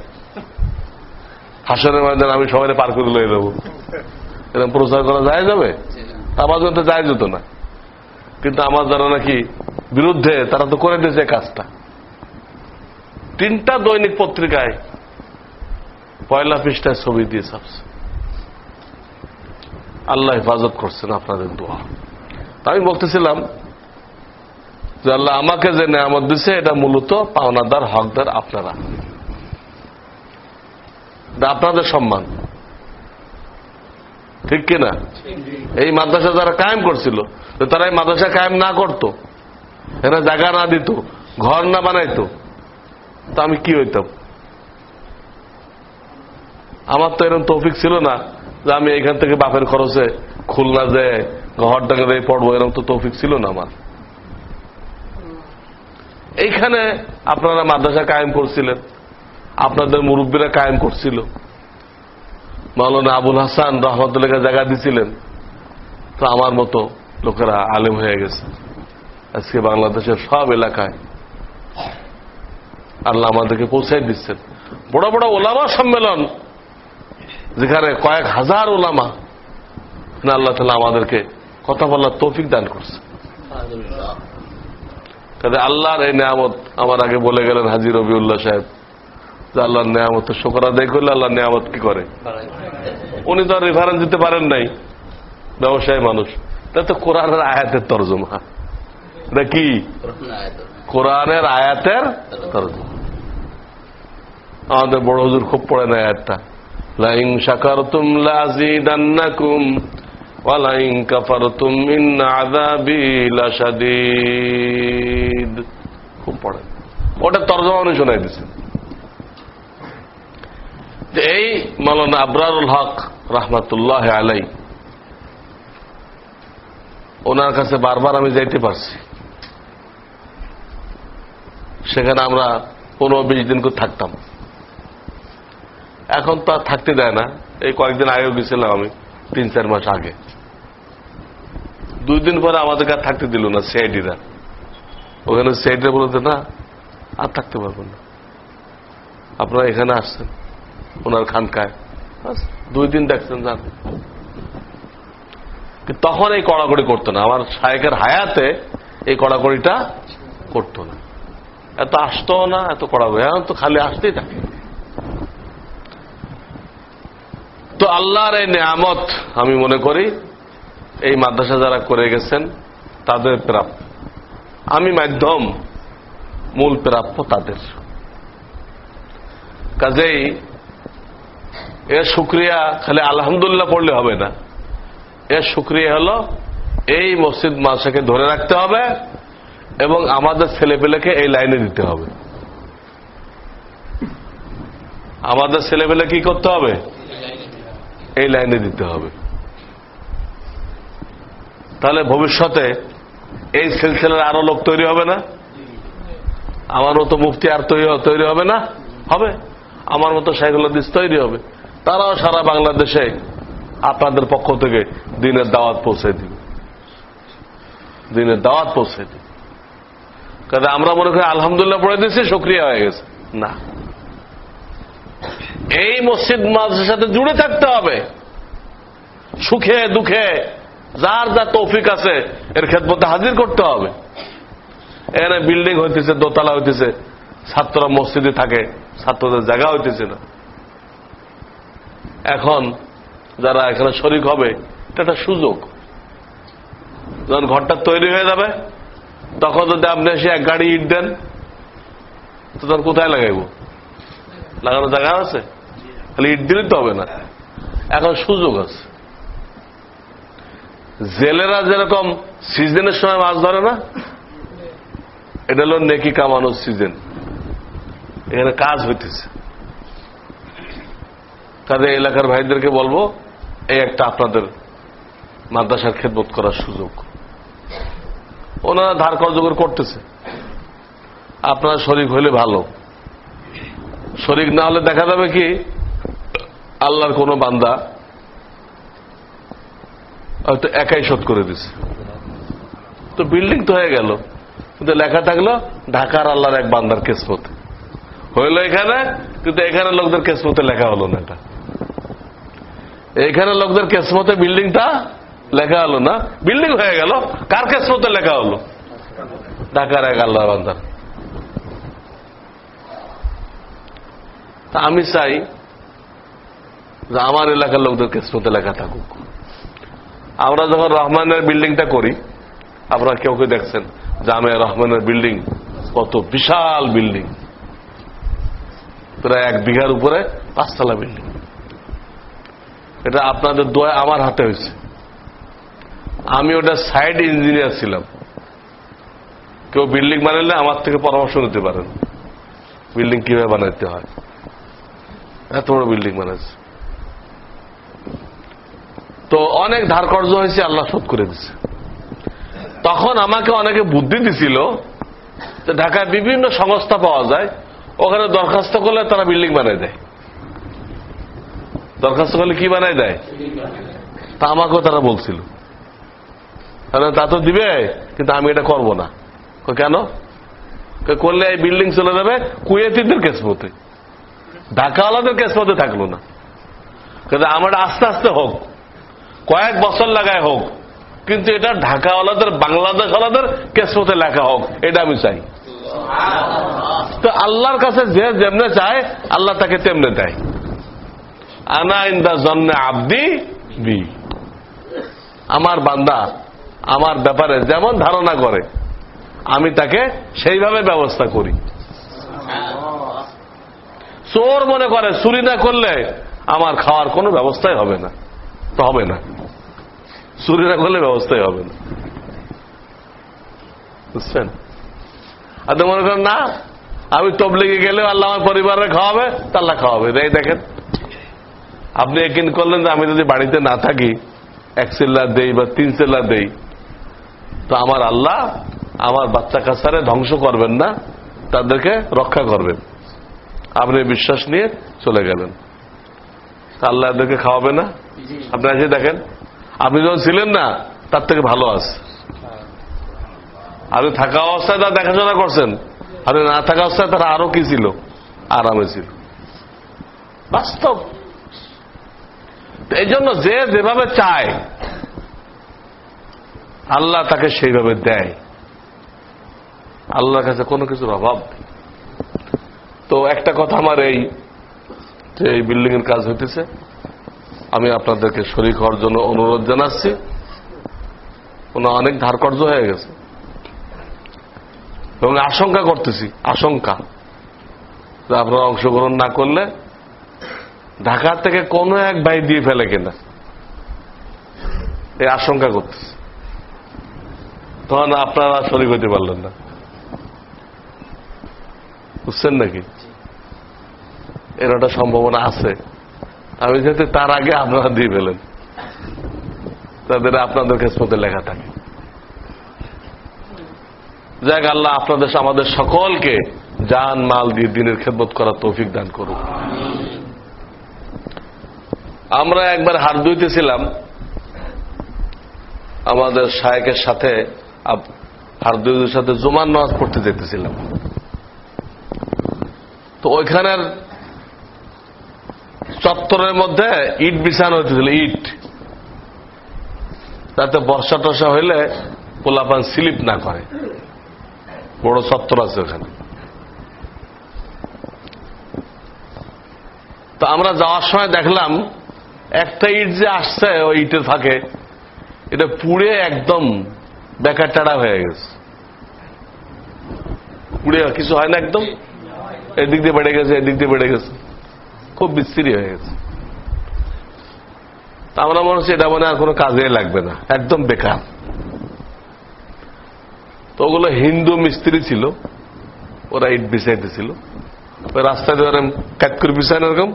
হাসনের ময়দানে আমি সবাই পার করে লয়ে দেবো, এরকম প্রচার করা জায়েজ হবে? আমার জন্য তো জায়েজ হতো না। কিন্তু আমার যারা নাকি বিরুদ্ধে, তারা তো করে দিয়েছে কাজটা। 3টা দৈনিক পত্রিকায় পয়লা পৃষ্ঠায় ছবি দিয়ে ছাপছে। আল্লাহ হেফাজত করছেন আপনাদের দোয়া। আমি বলতেছিলাম যে আল্লাহ আমাকে যে নেয়ামত দিচ্ছে, এটা মূলত পাওনাদার হকদার আপনারা, আপনাদের সম্মান, ঠিক কিনা? এই মাদ্রাসা যারা কায়েম করছিল, তারা এই মাদ্রাসা কায়েম না করতো, এরা জায়গা না দিত, ঘর না বানাইতো, তা আমি কি হইতাম? আমার তো এরকম তৌফিক ছিল না যে আমি এখান থেকে বাপের খরচে খুলনা যে ঘরটাকে দিয়ে পড়বো, এরকম তো তৌফিক ছিল না আমার। এইখানে আপনারা মাদ্রাসা কায়েম করছিলেন, আপনাদের মুরব্বীরা কায়েম করছিল, মাওলানা আবুল হাসান রহমতুল্লাহকে জায়গা দিছিলেন, তো আমার মতো লোকেরা আলেম হয়ে গেছে। আজকে বাংলাদেশের সব এলাকায় আল্লাহ আমাদেরকে পৌঁছাই দিচ্ছেন। বড় বড় ওলামা সম্মেলন, যেখানে কয়েক হাজার ওলামা, আল্লাহ তাআলা আমাদেরকে কথা বলার তৌফিক দান করছে। কাজে আল্লাহর এই নেয়ামত, আমার আগে বলে গেলেন হাজী রবিউল্লাহ সাহেব, যে আল্লাহর নেয়ামতের শুকর আদায় করলে আল্লাহর নেয়ামত কি করে। উনি তো আর রেফারেন্স দিতে পারেন নাই, ব্যবসায়ী মানুষ। তা তো কোরআনের আয়াতের তরজমা, এটা কি? কোরআনের আয়াতের তরজমা। আমাদের বড় হুজুর খুব পড়েন আয়াতটা, লাইন শাকারতুম লাযীদান্নাকুম ওয়া লাইন কাফারতুম ইন্না আযাবি লাশাদীদ। খুব পড়েন, ওটা তরজমা উনি শোনাই দিচ্ছেন। এই মাওলানা আবরারুল হক রাহমাতুল্লাহ আলাই, ওনার কাছে বারবার আমি যাইতে পারছি। সেখানে আমরা 15-20 দিন করে থাকতাম। এখন তো আর থাকতে দেয় না। এই কয়েকদিন আগেও গেছিলাম আমি, 3-4 মাস আগে। 2 দিন পরে আমাদেরকে আর থাকতে দিল না সিআইডিরা। ওখানে সিআইডিরা বলতে না, আর থাকতে পারবেন না, আপনারা এখানে আসছেন ওনার খানকায়, 2 দিন দেখছেন যান। তখন এই কড়াকড়ি করতো না, আমার শায়েখের হায়াতে এই কড়াকড়িটা করতো না, এত আসতো না, এত কড়াকড়ি। এখন তো খালি আসতেই থাকে। তো আল্লাহর এই নেয়ামত আমি মনে করি এই মাদ্রাসা যারা করে গেছেন তাদের প্রাপ্য। আমি মাধ্যম, মূল প্রাপ্য তাদের। কাজেই এর শুকরিয়া খালি আলহামদুলিল্লাহ পড়লে হবে না। এর শুকরিয়া হলো এই মসজিদ মাদ্রাসাকে ধরে রাখতে হবে এবং আমাদের ছেলেপেলেকে এই লাইনে দিতে হবে। আমাদের ছেলেপেলে কি করতে হবে? এই লাইনে দিতে হবে। তাহলে ভবিষ্যতে এই সিলসিলার আরো লোক তৈরি হবে না? আমার মতো মুফতি আর তৈরি হবে না? হবে। আমার মতো শাইখুল হাদিস তৈরি হবে। তারাও সারা বাংলাদেশে আপনাদের পক্ষ থেকে দিনের দাওয়াত পৌঁছে দিবে, দিনের দাওয়াত পৌঁছে দিবে। কাজে আমরা মনে করি আলহামদুলিল্লাহ পড়ে দিয়েছি, শুকরিয়া হয়ে গেছে না। এই মসজিদ মাদ্রাসার সাথে জুড়ে থাকতে হবে। সুখে দুঃখে যার যা তৌফিক আছে এর খেদমতে হাজির করতে হবে। এখানে বিল্ডিং হইতেছে, দোতলা হইতেছে, ছাত্ররা মসজিদে থাকে, ছাত্রদের জায়গা হইতেছে না। এখন যারা এখানে শরীক হবে, এটা একটা সুযোগ। যখন ঘরটা তৈরি হয়ে যাবে তখন যদি আপনি এসে 1 গাড়ি ইট দেন, তো তখন কোথায় লাগাইব? লাগানোর জায়গা আছে? খালি ইট দিলে তো হবে না। এখন সুযোগ আছে। জেলেরা যেরকম সিজনের সময় মাছ ধরে না, এটা হলো নেকি কামানোর সিজন। এখানে কাজ হইতেছে। কাজে এলাকার ভাইদেরকে বলবো, এই একটা আপনাদের মাদ্রাসার খেদমত করার সুযোগ। ওনারা ধার কর্জ করতেছে, আপনারা শরীক হইলে ভালো। শরীক না হলে দেখা যাবে কি, আল্লাহর কোন বান্দা হয়তো একাই শোধ করে দিছে, তো তো বিল্ডিং তো হয়ে গেল, কিন্তু লেখা থাকলো ঢাকার আল্লাহর এক বান্দার কিসমতে হইল এখানে, কিন্তু এখানে লোকদের কিসমতে লেখা হলো না। এটা এখানে লোকদের কিসমতে বিল্ডিংটা লেখা হলো না, বিল্ডিং হয়ে গেল, কার কিসমতে লেখা হলো? ঢাকার এক আল্লাহর বান্দার। তা আমি চাই যে আমার এলাকার লোকদের কিসমতে লেখা থাকুক। আমরা যখন রহমানের বিল্ডিংটা করি, আপনারা কেউ কেউ দেখছেন জামে রহমানের বিল্ডিং, কত বিশাল বিল্ডিং, প্রায় 1 বিঘার উপরে 5 তলা বিল্ডিং। এটা আপনাদের দোয়া আমার হাতে হয়েছে। আমি ওটা সাইড ইঞ্জিনিয়ার ছিলাম। কেউ বিল্ডিং বানালে আমার থেকে পরামর্শ নিতে পারেন বিল্ডিং কিভাবে বানাইতে হয়। এত বড় বিল্ডিং বানাইছে, তো অনেক ধার কর্জ হয়েছে, আল্লাহ শোধ করে দিচ্ছে। তখন আমাকে অনেকে বুদ্ধি দিছিল যে ঢাকায় বিভিন্ন সংস্থা পাওয়া যায়, ওখানে দরখাস্ত করলে তারা বিল্ডিং বানাই দেয়। দরখাস্ত করলে কি বানাই দেয়? তা আমাকেও তারা বলছিল, তা তো দিবে, কিন্তু আমি এটা করব না। কেন? করলে এই বিল্ডিং চলে যাবে কুয়েতিদের কিসমতে, ঢাকাওয়ালাদের কিসমতে থাকলো না। কিন্তু আমার আস্তে আস্তে হোক, কয়েক বছর লাগায় হোক, কিন্তু এটা ঢাকাওয়ালাদের বাংলাদেশওয়ালাদের কিসমতে লেখা হোক, এটা আমি চাই। তো আল্লাহর কাছে যে যেমনে চায় আল্লাহ তাকে তেমনে দেয়। আনা ইনদা জন্নে আব্দি বি, আমার বান্দা আমার ব্যাপারে যেমন ধারণা করে আমি তাকে সেইভাবে ব্যবস্থা করি। চোর মনে করে চুরি না করলে আমার খাওয়ার কোনো ব্যবস্থাই হবে না, তো হবে না, চুরি না করলে ব্যবস্থাই হবে না, বুঝছেন? আর তো মনে করেন না আমি তবলিগে গেলেও আল্লাহ আমার পরিবারের খাওয়াবে, তা আল্লাহ খাওয়াবে। এই দেখেন, আপনি একিন করলেন যে আমি যদি বাড়িতে না থাকি 1 চিল্লা দেই বা 3 চিল্লা দেই, তো আমার আল্লাহ আমার বাচ্চা কাচ্চারে ধ্বংস করবেন না, তাদেরকে রক্ষা করবেন। আপনি বিশ্বাস নিয়ে চলে গেলেন, আল্লাহ এদেরকে খাওয়াবে না? আপনি এসে দেখেন, আপনি যখন ছিলেন না তার থেকে ভালো আছে। আপনি থাকা অবস্থায় তারা দেখাশোনা করছেন, আপনি না থাকা অবস্থায় তারা আরো কি ছিল? আরামে ছিল। বাস্তব। এই জন্য যে যেভাবে চায় আল্লাহ তাকে সেইভাবে দেয়। আল্লাহর কাছে কোনো কিছুর অভাব নেই। তো একটা কথা আমার এই যে এই বিল্ডিং এর কাজ হইতেছে, আমি আপনাদেরকে শরীক হওয়ার জন্য অনুরোধ জানাচ্ছি। অনেক ধার কর্জ হয়ে গেছে এবং আশঙ্কা করতেছি, আশঙ্কা যে আপনারা অংশগ্রহণ না করলে ঢাকা থেকে কোনো এক ভাই দিয়ে ফেলে কিনা, এই আশঙ্কা করতেছি। তখন আপনারা শরীক হইতে পারলেন না, বুঝছেন নাকি? এর একটা সম্ভাবনা আছে। আমি যাতে তার আগে আপনারা দিয়ে ফেলেন, তাদের আপনাদের কিসমতে লেখা থাকে। যাক, আল্লাহ আপনাদের আমাদের সকলকে জান মাল দিয়ে দিনের খেদমত করার তৌফিক দান করুন। আমরা একবার হারদুইতে ছিলাম, আমাদের শায়েখের সাথে হারদুইদের সাথে জুমার নামাজ পড়তে যেতেছিলাম। তো ওইখানের চত্বরের মধ্যে ইট বিছানো হইতেছিল, ইট, যাতে বর্ষা টর্ষা হইলে পোলাপান স্লিপ না করে। বড় চত্বর আছে ওখানে। তো আমরা যাওয়ার সময় দেখলাম একটা ইট যে আসছে ওই ইটের ফাঁকে, এটা পুড়ে একদম বেকার টাড়া হয়ে গেছে। পুড়ে কিছু হয় না, একদম এদিক দিয়ে বেড়ে গেছে, এদিক দিয়ে বেড়ে গেছে, খুব বিস্তৃতি হয়ে গেছে। আমরা মনে হচ্ছে এটা মানে আর কোনো কাজে লাগবে না, একদম বেকার। তো ওগুলো হিন্দু মিস্ত্রি ছিল, ওরা ইট বিছাইতেছিল। ওই রাস্তায় ধরেন কাজ করে বিছায়, এরকম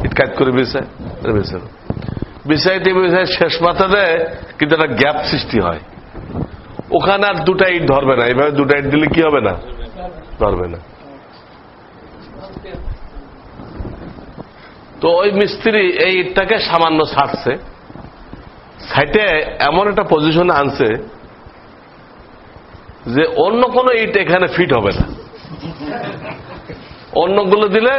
ইট কাজ করে বিছায়, বিছাইতে বিছায় শেষ মাথা দেয়, কিন্তু একটা গ্যাপ সৃষ্টি হয়। ওখানে আর 2টা ইট ধরবে না, এইভাবে 2টা ইট দিলে কি হবে না? ধরবে না। তো ওই মিস্ত্রি এই ইটটাকে সামান্য ছাড়ছে, সাইটে এমন একটা পজিশনে আনছে যে অন্য কোনো ইট এখানে ফিট হবে না। অন্যগুলো দিলে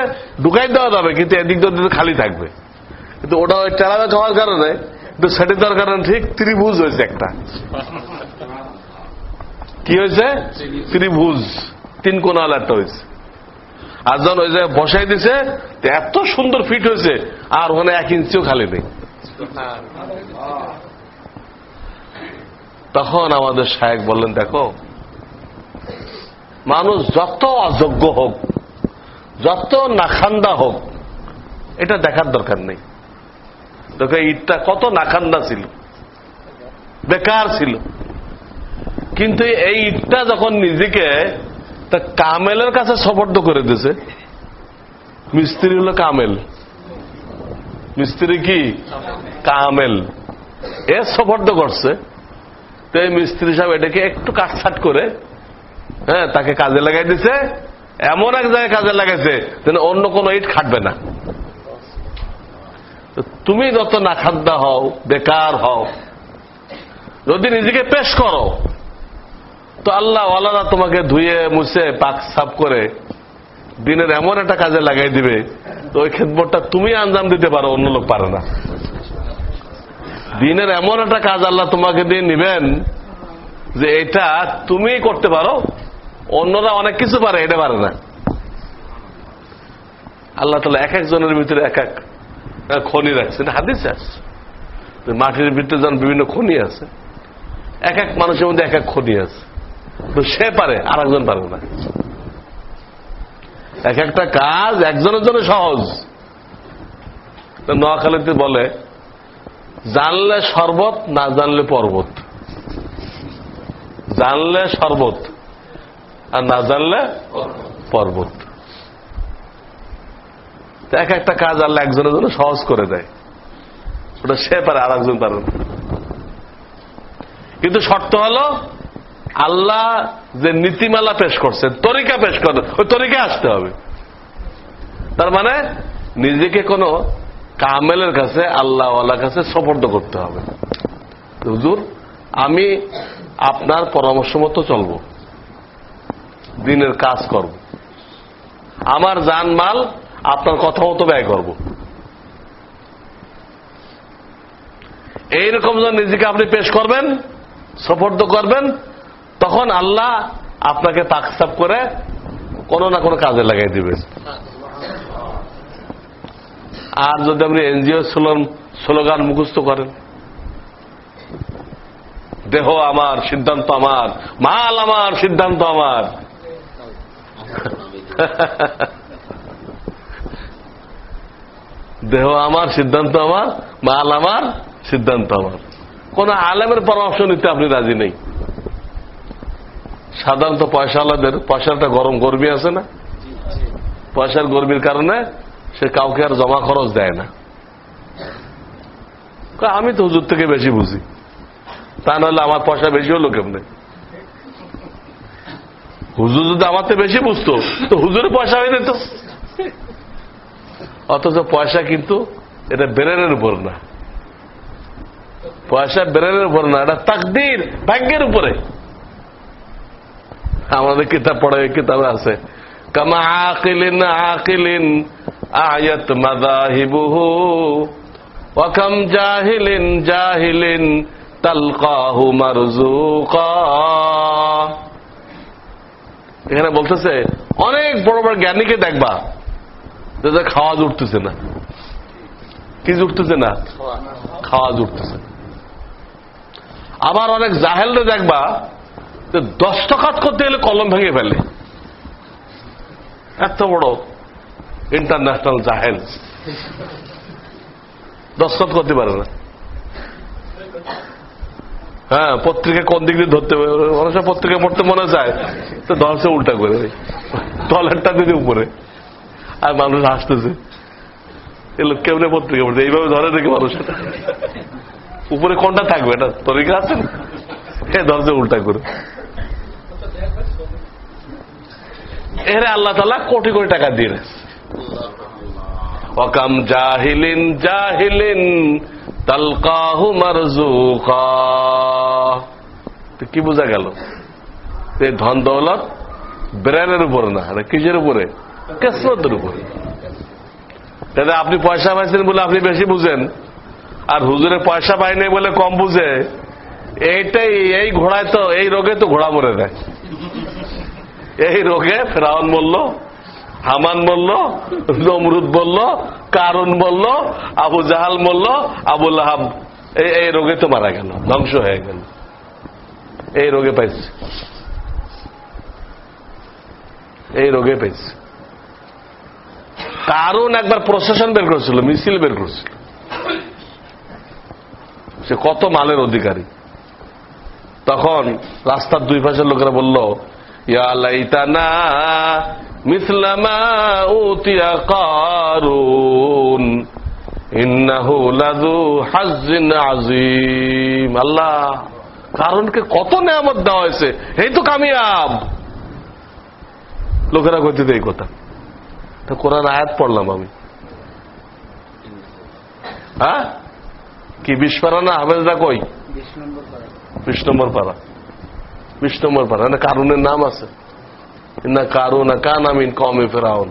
ঢুকাই দেওয়া যাবে, কিন্তু এদিক দিয়ে খালি থাকবে। কিন্তু ওটা ওই টেরাবে খাওয়ার কারণে একটু সেটে দেওয়ার কারণে ঠিক ত্রিভুজ হয়েছে একটা। কি হয়েছে? ত্রিভুজ, 3 কোণাল একটা হয়েছে। আর যখন ওই জায়গায় বসাই দিছে এত সুন্দর ফিট হয়েছে, আর ওখানে 1 ইঞ্চিও খালি নেই। তখন আমাদের শায়েখ বললেন, দেখো মানুষ যত অযোগ্য হোক, যত নাখান্দা হোক, এটা দেখার দরকার নেই। দেখো ইটটা কত নাখান্দা ছিল, বেকার ছিল, কিন্তু এই ইটটা যখন নিজেকে তা কামেলের কাছে সবর্দ করে দিয়েছে। মিস্ত্রি হলো কামেল, মিস্ত্রি কি কামেল, এ সবর্দ করছে। তো এই মিস্ত্রি সাহেব এটাকে একটু কাটছাট করে তাকে কাজে লাগাই দিছে, এমন এক জায়গায় কাজে লাগাইছে যেন অন্য কোনো ইট খাটবে না। তুমি যত নাখাদ্দা হও, বেকার হও, যদি নিজেকে পেশ করো তো আল্লাহ ওয়ালারা তোমাকে ধুয়ে মুছে পাক সাফ করে দিনের এমন একটা কাজে লাগাই দিবে, তো ওই খেদমতটা তুমি আঞ্জাম দিতে পারো, অন্য লোক পারে না। দিনের এমন একটা কাজ আল্লাহ তোমাকে দিয়ে নিবেন যে এটা তুমি করতে পারো, অন্যরা অনেক কিছু পারে, এটা পারে না। আল্লাহ তাআলা এক একজনের ভিতরে এক এক খনি রাখছেন। হাদিস আছে মাটির ভিতরে যেমন বিভিন্ন খনি আছে, এক এক মানুষের মধ্যে এক এক খনি আছে। তো সে পারে, আর একজন পারে না। এক একটা কাজ একজনের জন্য সহজ। নোয়াখালীতে বলে, জানলে শরবত, না জানলে পর্বত। জানলে শরবত আর না জানলে পর্বত। এক একটা কাজ আল্লাহ একজনের জন্য সহজ করে দেয়, ওটা সে পারে, আর একজন পারে না। কিন্তু শর্ত হলো আল্লাহ যে নীতিমালা পেশ করছেন, তরিকা পেশ করেন, ওই তরিকা আসতে হবে। তার মানে নিজেকে কোন কামেলের কাছে, আল্লাহ ওয়ালার কাছে সুপর্দ করতে হবে। হুজুর আমি আপনার পরামর্শ মতো চলব, দিনের কাজ করব, আমার জানমাল আপনার কথা মতো ব্যয় করব। এইরকম যখন নিজেকে আপনি পেশ করবেন, সুপর্দ করবেন, তখন আল্লাহ আপনাকে তাকসাব করে কোনো না কোনো কাজে লাগাই দিবেন। আর যদি আপনি এনজিও স্লোগান মুখস্থ করেন, দেহ আমার, সিদ্ধান্ত আমার, মাল আমার, সিদ্ধান্ত আমার, দেহ আমার, সিদ্ধান্ত আমার, মাল আমার, সিদ্ধান্ত আমার, কোন আলেমের পরামর্শ নিতে আপনি রাজি নেই। সাধারণত পয়সাওয়ালাদের পয়সাটা গরমি আছে না, পয়সার গরমির কারণে সে কাউকে আর জমা খরচ দেয় না। আমি তো হুজুর থেকে বেশি বুঝি, তা নাহলে আমার পয়সা বেশি হলো কেমনে? হুজুর যদি আমার থেকে বেশি বুঝতো তো হুজুরের পয়সা হয়ে যেত। অথচ পয়সা কিন্তু এটা ব্রেনের উপর না, পয়সা ব্রেনের উপর না, এটা তাকদীর, ভাগ্যের উপরে। আমাদের কিতাব পড়ে, কিতাবে আছে, কামা আকিলিন আকিলিন আয়াত মাযাহিবুহু ওয়া কাম জাহিলিন জাহিলিন তালকাহু মারযুকা। এখানে বলতেছে অনেক বড় বড় জ্ঞানীকে দেখবা যাদের খাওয়া জুটতেছে না। কি জুটতেছে না? খাওয়া জুটতেছে। আবার অনেক জাহেলরে দেখবা যে দস্তখত করতে গেলে কলম ভেঙে ফেলে। এত বড় ইন্টারন্যাশনাল জাহেল, দস্তখত করতে পারে না। হ্যাঁ, পত্রিকা কোন দিক দিয়ে ধরতে পারে, অনেক সময় পত্রিকা পড়তে মনে যায় তো ধরছে উল্টা করে, তলেরটা দিদি উপরে, আর মানুষ হাসতেছে, এগুলো কেমনে পত্রিকা পড়ছে, এইভাবে ধরে দেখে মানুষ উপরে কোনটা থাকবে, এটা তরিকা আছে না, এ ধরছে উল্টা করে। এর আল্লাহ তাআলা কোটি কোটি টাকা দিয়ে ওয়াকাম জাহিলিন জাহিলিন তালকাহু মারজুকা। কি বোঝা গেল? এই ধন দৌলত ব্রেনের উপরে না, কিসের উপরে? কিসমতের উপরে। তাহলে আপনি পয়সা পাইছেন বলে আপনি বেশি বুঝেন, আর হুজুরে পয়সা পায়নি বলে কম বুঝে। এইটাই, এই ঘোড়ায় তো, এই রোগে তো ঘোড়া মরে দেয়। এই রোগে ফেরাউন বলল, হামান বলল, নমরুদ বলল, কারুন বলল, আবু জাহাল বলল, আবু লাহাব, এই রোগে তো মারা গেল, ধ্বংস হয়ে গেল। এই রোগে পাইছে, এই রোগে পাইছে। কারুন একবার প্রশাসন বের করেছিল, মিছিল বের করেছিল। সে কত মালের অধিকারী। তখন রাস্তার দুই পাশের লোকেরা বলল, ইয়া লাইতানা মিসলা মা উতিয়া কারুন ইন্নাহু লাযু হাজ্জিন আযীম। আল্লাহ, কারুনকে কত নেয়ামত দেওয়া হয়েছে, এই তো কামিয়াব। লোকেরা কইতে এই কথা। তো কোরআন আয়াত পড়লাম আমি, হ্যাঁ কি 20 পারা না? হাফেজরা কই? 20 নম্বর পারা, 20 নম্বর পারা। না কারুনের নাম আছে, না কারুন কানা মিন কওমি ফিরাউন।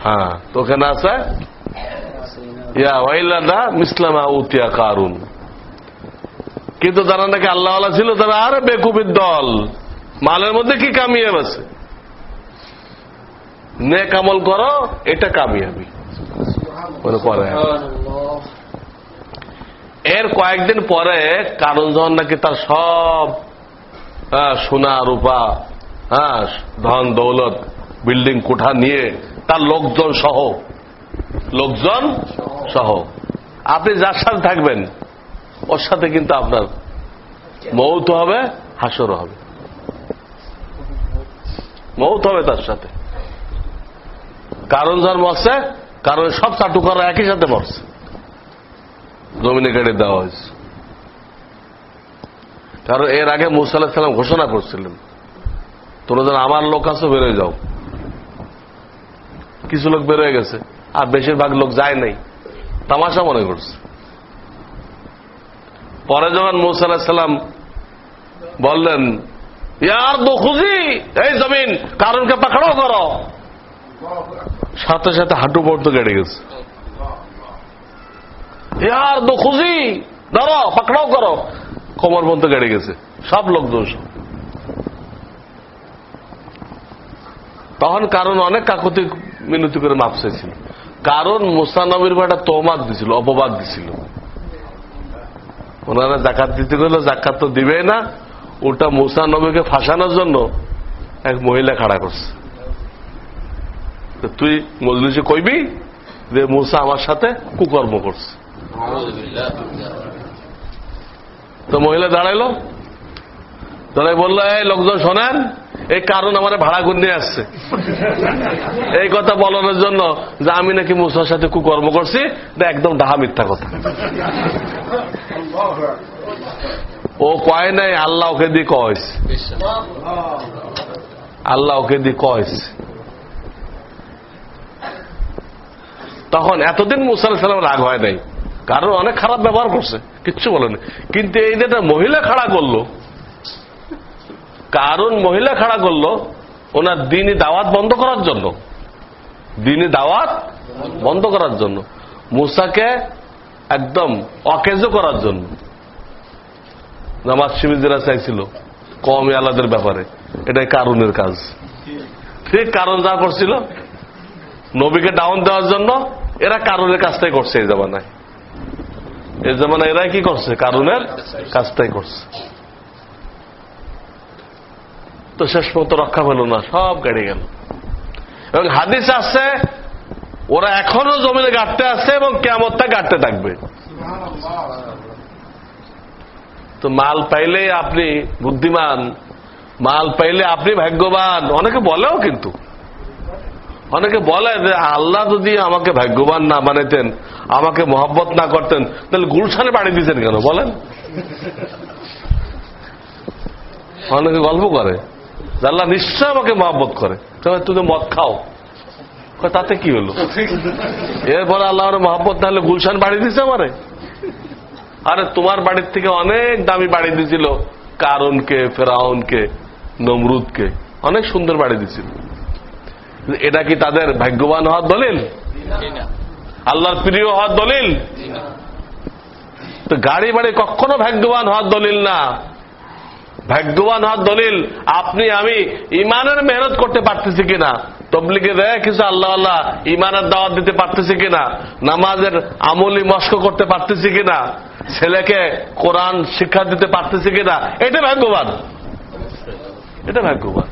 হ্যাঁ, তো ওখানে আছে ইয়া ওয়াইলানা মিসলা মা উতিয়া কারুন। কিন্তু যারা নাকি আল্লাহওয়ালা ছিল, তারা আরে বেকুবের দল, মালের মধ্যে কি কামিয়াব আছে? নেক আমল করো, এটা কামিয়াবি। এর কয়েকদিন পরে কারণ যখন নাকি তার সব সোনা রূপা, ধন দৌলত, বিল্ডিং কোঠা নিয়ে তার লোকজন সহ আপনি যার সাথে থাকবেন ওর সাথে কিন্তু আপনার মৌত হবে, হাসর হবে। মৌত হবে তার সাথে। কারণ যার মরছে, কারণ সব চাটু করা একই সাথে মরছে, জমিনে কেটে দেওয়া হয়েছে। কারণ এর আগে মুসা আলাইহিস সালাম ঘোষণা করছিলেন, তোমরা যেন আমার লোক আছো, বেরোয় যাও। কিছু লোক বেরোয় গেছে, আর বেশিরভাগ লোক যায় নাই, তামাশা মনে করছে। পরে যখন মুসা আলাইহিস সালাম বললেন, ইয়ার দুখুজি, এই জমিন কারণকে পাকড়াও করো, সাথে সাথে হাঁটু পর্যন্ত কেটে গেছে। ইয়ার দুখুজি, ধরো, পাকড়াও করো, কোমর পর্যন্ত কেটে গেছে, সব লোক দোষ। তখন কারণ অনেক কাকুতি মিনতি করে মাপ চাইছিল। কারণ মুসা নবীর একটা তোহমাত দিছিল, অপবাদ দিছিল। ওনারা জাকাত দিতে গেলে জাকাত তো দিবেই না, ওটা মুসা নবীকে ফাঁসানোর জন্য এক মহিলা খাড়া করছে। তুই মজলিসে কইবি যে মুসা আমার সাথে কুকর্ম করছে। তো মহিলা দাঁড়াইলো, দাঁড়াই বললো, এই লোকজন শোনেন, এই কারণ আমার ভাড়া করে নিয়ে আসছে এই কথা বলানোর জন্য যে আমি নাকি মুসার সাথে কুকর্ম করছি। একদম ডাহা মিথ্যা কথা। ও কয় নাই, আল্লাহ ওকে দিয়ে কয়েছে, আল্লাহ ওকে দিয়ে কয়েছে। তখন এতদিন মুসা আলাইহিস সালাম রাগ হয় নাই, কারণ অনেক খারাপ ব্যবহার করছে, কিচ্ছু বলেনি। কিন্তু এই যে মহিলা খাড়া করলো, কারণ মহিলা খাড়া করলো ওনার দ্বীনি দাওয়াত বন্ধ করার জন্য, দ্বীনি দাওয়াত বন্ধ করার জন্য, মুসাকে একদম অকেজ করার জন্য। নামাজ শিবিরা চাইছিল কওমে আলাদের ব্যাপারে, এটাই কারণের কাজ। ঠিক কারণ যা করছিল নবীকে ডাউন দেওয়ার জন্য, এরা কারণের কাজটাই করছে। এই জামানায়, এই জামানায় এরা কি করছে? কারণের কাজটাই করছে। তো শেষ পর্যন্ত রক্ষা পেল না, সব কেটে গেল। এবং হাদিস আছে, ওরা এখনো জমিনে গাঁটতে আছে এবং কিয়ামতটা গাঁটতে থাকবে। তো মাল পাইলে আপনি বুদ্ধিমান, মাল পাইলে আপনি ভাগ্যবান। অনেকে বলেও, কিন্তু অনেকে বলে যে আল্লাহ যদি আমাকে ভাগ্যবান না বানাইতেন, আমাকে মহব্বত না করতেন, তাহলে গুলশানে বাড়ি দিয়েছেন কেন বলেন? অনেকে গল্প করে, আল্লাহ নিশ্চয় আমাকে মহব্বত করে, তবে তুমি মদ খাও, তাতে কি হলো? এরপরে আল্লাহর মহব্বত তাহলে গুলশান বাড়ি দিছে আমারে। আরে তোমার বাড়ির থেকে অনেক দামি বাড়ি দিছিল কারুনকে, ফেরাউনকে, নমরুদকে, অনেক সুন্দর বাড়ি দিছিল। এটা কি তাদের ভাগ্যবান হওয়ার দলিল? আল্লাহর প্রিয় হওয়ার দলিল? তো গাড়ি বাড়ি কখনো ভাগ্যবান হওয়ার দলিল না। ভাগ্যবান হওয়ার দলিল আপনি আমি ইমানের মেহনত করতে পারতেছি কিনা, তবলিগে দেয় কিছু আল্লাহ আল্লাহ ইমানের দাওয়াত দিতে পারতেছি কিনা, নামাজের আমলি মস্ক করতে পারতেছি কিনা, ছেলেকে কোরআন শিক্ষা দিতে পারতেছি কিনা, এটা ভাগ্যবান। এটা ভাগ্যবান।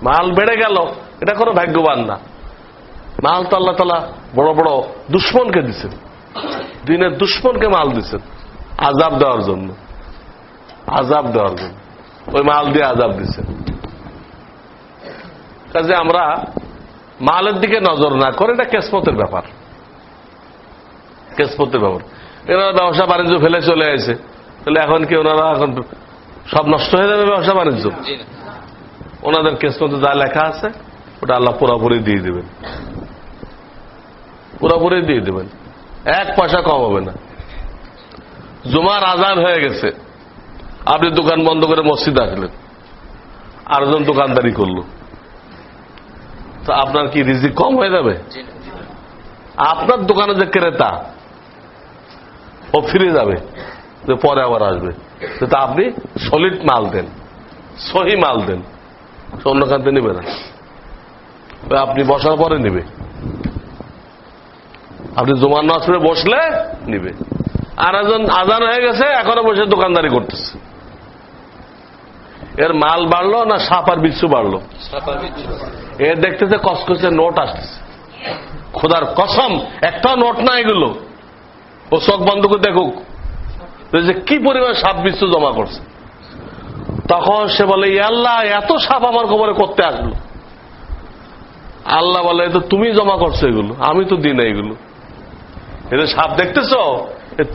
মাল বেড়ে গেল, এটা কোনো ভাগ্যবান না। মাল তো আল্লাহ তাআলা বড় বড় দুশ্মনকে দিচ্ছেন, দিনের দুশ্মনকে মাল দিচ্ছেন আযাব দেওয়ার জন্য, আযাব দেওয়ার জন্য ওই মাল দিয়ে আযাব দিচ্ছেন। কাজে আমরা মালের দিকে নজর না করে, এটা কিসমতের ব্যাপার, কিসমতের ব্যাপার। এনারা ব্যবসা বাণিজ্য ফেলে চলে আসে, তাহলে এখন কি ওনারা এখন সব নষ্ট হয়ে যাবে ব্যবসা বাণিজ্য? ওনাদের কিসমতে যা লেখা আছে ওটা আল্লাহ পুরোপুরি দিয়ে দেবেন, পুরোপুরি দিয়ে দেবেন, এক পয়সা কম হবে না। জুমার আজান হয়ে গেছে, আপনি দোকান বন্ধ করে মসজিদে আসলেন, আরেকজন দোকানদারি করলো, তো আপনার কি রিজিক কম হয়ে যাবে? আপনার দোকানে যে ক্রেতা ও ফিরে যাবে, যে পরে আবার আসবে, তা আপনি সলিড মাল দেন, সহি মাল দেন, অন্য কান্তে নেবে না, আপনি বসার পরে নিবে। আপনি জুমার নামাজ পড়ে বসলে নিবে। আর একজন আজান হয়ে গেছে, এখনো বসে দোকানদারি করতেছে, এর মাল বাড়লো না সাপ আর বিচ্ছু বাড়লো? এর দেখতেছে কসকসে নোট আসতেছে, খোদার কসম একটাও নোট না এগুলো, ও চোখ বন্ধ করে দেখুক যে কি পরিমাণ সাপ বিচ্ছু জমা করছে। তখন সে বলে, আল্লাহ এত সাপ আমার খবরে করতে আসলো। আল্লাহ বলে, তো তুমি জমা করছো এগুলো, আমি তো দিই না এগুলো। এটা সাপ দেখতেছ,